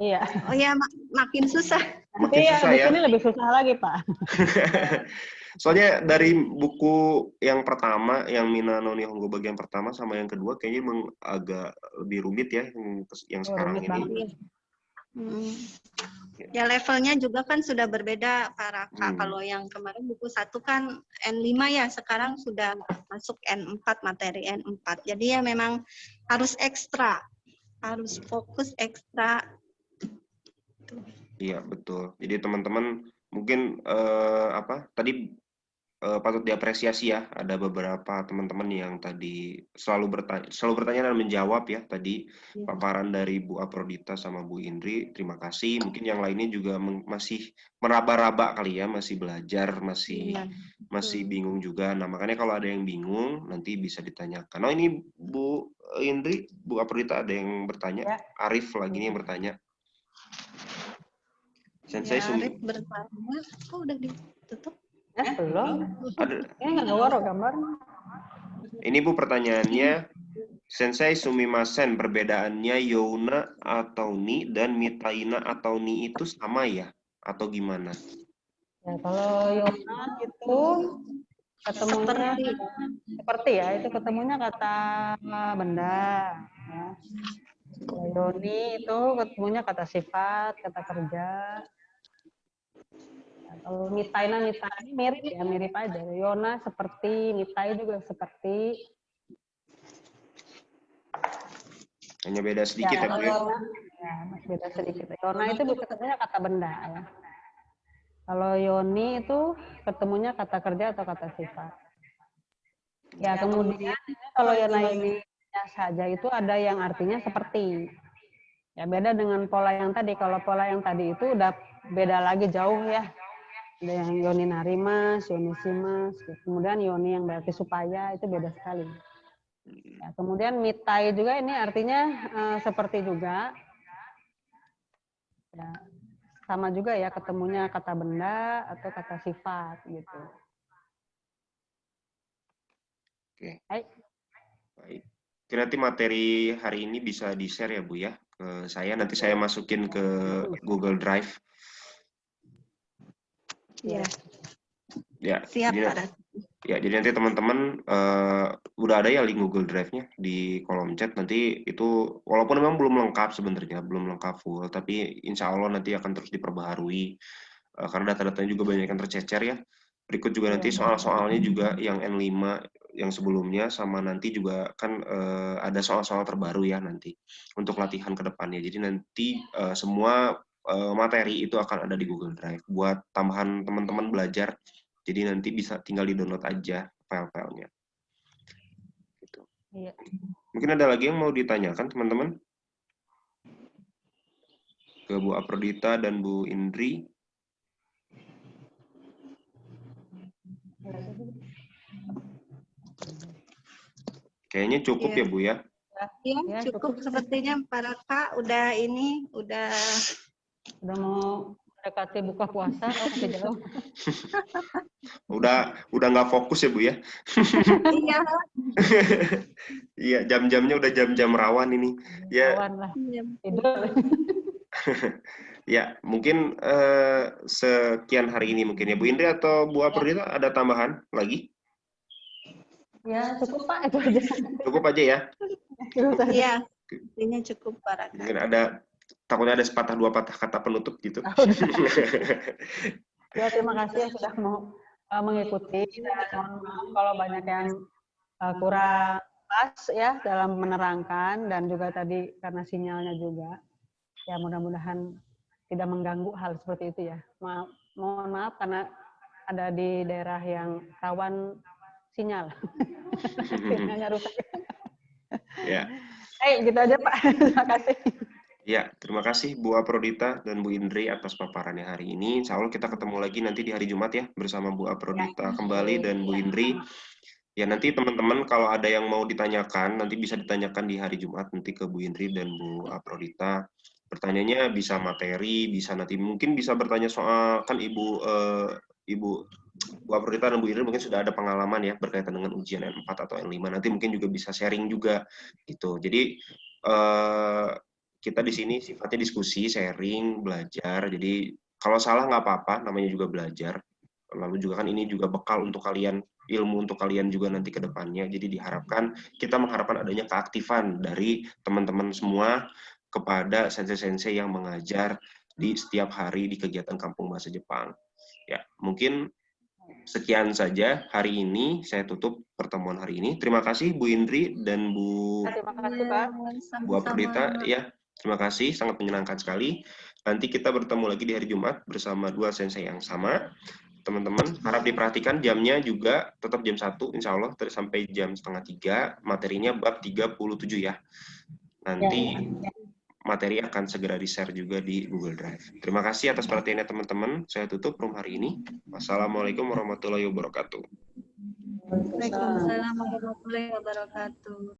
S2: Iya.
S3: Oh ya, makin susah.
S2: Tapi ya, di sini lebih susah lagi, Pak.
S1: Soalnya dari buku yang pertama, yang Mina no Nihongo bagian pertama sama yang kedua, kayaknya memang agak lebih rumit ya, yang sekarang ini.
S3: Ya levelnya juga kan sudah berbeda para Kak. Kalau yang kemarin buku 1 kan N5 ya, sekarang sudah masuk N4, materi N4. Jadi ya memang harus ekstra, harus fokus ekstra gitu.
S1: Iya, betul. Jadi teman-teman mungkin tadi patut diapresiasi ya, ada beberapa teman-teman yang tadi selalu bertanya dan menjawab ya tadi paparan dari Bu Aprodita sama Bu Indri. Terima kasih. Mungkin yang lainnya juga masih meraba-raba kali ya, masih belajar, masih bingung juga. Nah, makanya kalau ada yang bingung nanti bisa ditanyakan. Oh, ini Bu Indri, Bu Aprodita ada yang bertanya.
S2: Ya.
S1: Arif lagi nih yang bertanya. Sensei
S3: Ya, Arif bertanya, kok udah ditutup?
S2: Belum.
S1: Ada.
S2: Ini nggak keluar gambar.
S1: Ini Bu pertanyaannya, Sensei sumimasen, perbedaannya Youna atau Ni dan Mitaina atau Ni itu sama ya? Atau gimana?
S2: Ya, kalau Yona itu ketemunya seperti ya, itu ketemunya kata benda. Ya. Kalau Yoni itu ketemunya kata sifat, kata kerja. Kalau Mitaina ini mirip ya, mirip aja. Yona seperti, Mitai juga seperti.
S1: Hanya beda sedikit ya, Bu ya?
S2: Ya, beda sedikit. Yona itu ketemunya kata benda ya. Kalau Yoni itu ketemunya kata kerja atau kata sifat. Ya, kemudian kalau Yona ini saja itu ada yang artinya seperti. Ya, beda dengan pola yang tadi. Kalau pola yang tadi itu udah beda lagi jauh ya. Ada yang Yoni narimas, Yoni simas, kemudian Yoni yang berarti supaya, itu beda sekali. Ya, kemudian mitai juga ini artinya seperti juga. Ya, sama juga ya, ketemunya kata benda atau kata sifat gitu.
S1: Oke. Baik. Oke, nanti materi hari ini bisa di-share ya Bu ya ke saya. Nanti saya masukin ke Google Drive.
S3: Iya.
S1: Ya.
S3: Siap, Pak.
S1: Ya, jadi nanti teman-teman udah ada ya link Google Drive-nya di kolom chat. Nanti itu walaupun memang belum lengkap sebenarnya, belum lengkap full, tapi insya Allah nanti akan terus diperbaharui karena data-datanya juga banyak yang tercecer ya. Berikut juga nanti soal-soalnya juga yang N5 yang sebelumnya, sama nanti juga kan ada soal-soal terbaru ya nanti untuk latihan ke depannya. Jadi nanti semua materi itu akan ada di Google Drive buat tambahan teman-teman belajar. Jadi nanti bisa tinggal di-download aja file-filenya. Gitu. Iya. Mungkin ada lagi yang mau ditanyakan teman-teman? Ke Bu Aprodita dan Bu Indri. Kayaknya cukup ya Bu ya?
S3: Iya, cukup. Sepertinya para Kak udah
S2: mau dekati buka puasa, masih jauh.
S1: Udah nggak fokus ya Bu ya?
S3: Iya.
S1: Iya, jam-jamnya udah jam-jam rawan ini. Ya.
S2: Rawan lah. Tidur.
S1: Ya, mungkin sekian hari ini mungkin ya Bu Indri atau Bu Aprodita ada tambahan lagi?
S2: Ya, cukup Pak, itu aja.
S1: Cukup aja ya?
S3: Iya, ini cukup para Kak.
S1: Mungkin takutnya ada sepatah dua patah kata penutup gitu.
S2: Ya, terima kasih sudah mau mengikuti. Mohon maaf kalau banyak yang kurang pas ya dalam menerangkan, dan juga tadi karena sinyalnya juga. Ya, mudah-mudahan tidak mengganggu hal seperti itu ya. Mohon maaf karena ada di daerah yang rawan sinyal. Sinyalnya rusak.
S1: Ya.
S2: Gitu aja Pak. Terima kasih.
S1: Ya, terima kasih Bu Aprodita dan Bu Indri atas paparannya hari ini. Insya Allah kita ketemu lagi nanti di hari Jumat ya, bersama Bu Aprodita kembali dan Bu Indri. Ya, nanti teman-teman kalau ada yang mau ditanyakan, nanti bisa ditanyakan di hari Jumat nanti ke Bu Indri dan Bu Aprodita. Pertanyaannya bisa materi, bisa nanti mungkin bisa bertanya soal, kan Bu Aprodita dan Bu Indri mungkin sudah ada pengalaman ya berkaitan dengan ujian N4 atau N5. Nanti mungkin juga bisa sharing juga gitu. Jadi kita di sini sifatnya diskusi, sharing, belajar. Jadi kalau salah nggak apa-apa, namanya juga belajar. Lalu juga kan ini juga bekal untuk kalian, ilmu untuk kalian juga nanti ke depannya. Jadi kita mengharapkan adanya keaktifan dari teman-teman semua kepada sensei-sensei yang mengajar di setiap hari di kegiatan Kampung Bahasa Jepang. Ya, mungkin sekian saja hari ini. Saya tutup pertemuan hari ini. Terima kasih Bu Indri dan Bu
S2: Terima kasih Pak.
S1: Bu Aprodita ya. Terima kasih, sangat menyenangkan sekali. Nanti kita bertemu lagi di hari Jumat bersama dua sensei yang sama. Teman-teman, harap diperhatikan jamnya juga tetap jam 1, insya Allah, sampai jam setengah 3. Materinya bab 37 ya. Nanti materi akan segera di-share juga di Google Drive. Terima kasih atas perhatiannya teman-teman. Saya tutup room hari ini. Wassalamualaikum warahmatullahi wabarakatuh.
S3: Waalaikumsalam warahmatullahi wabarakatuh.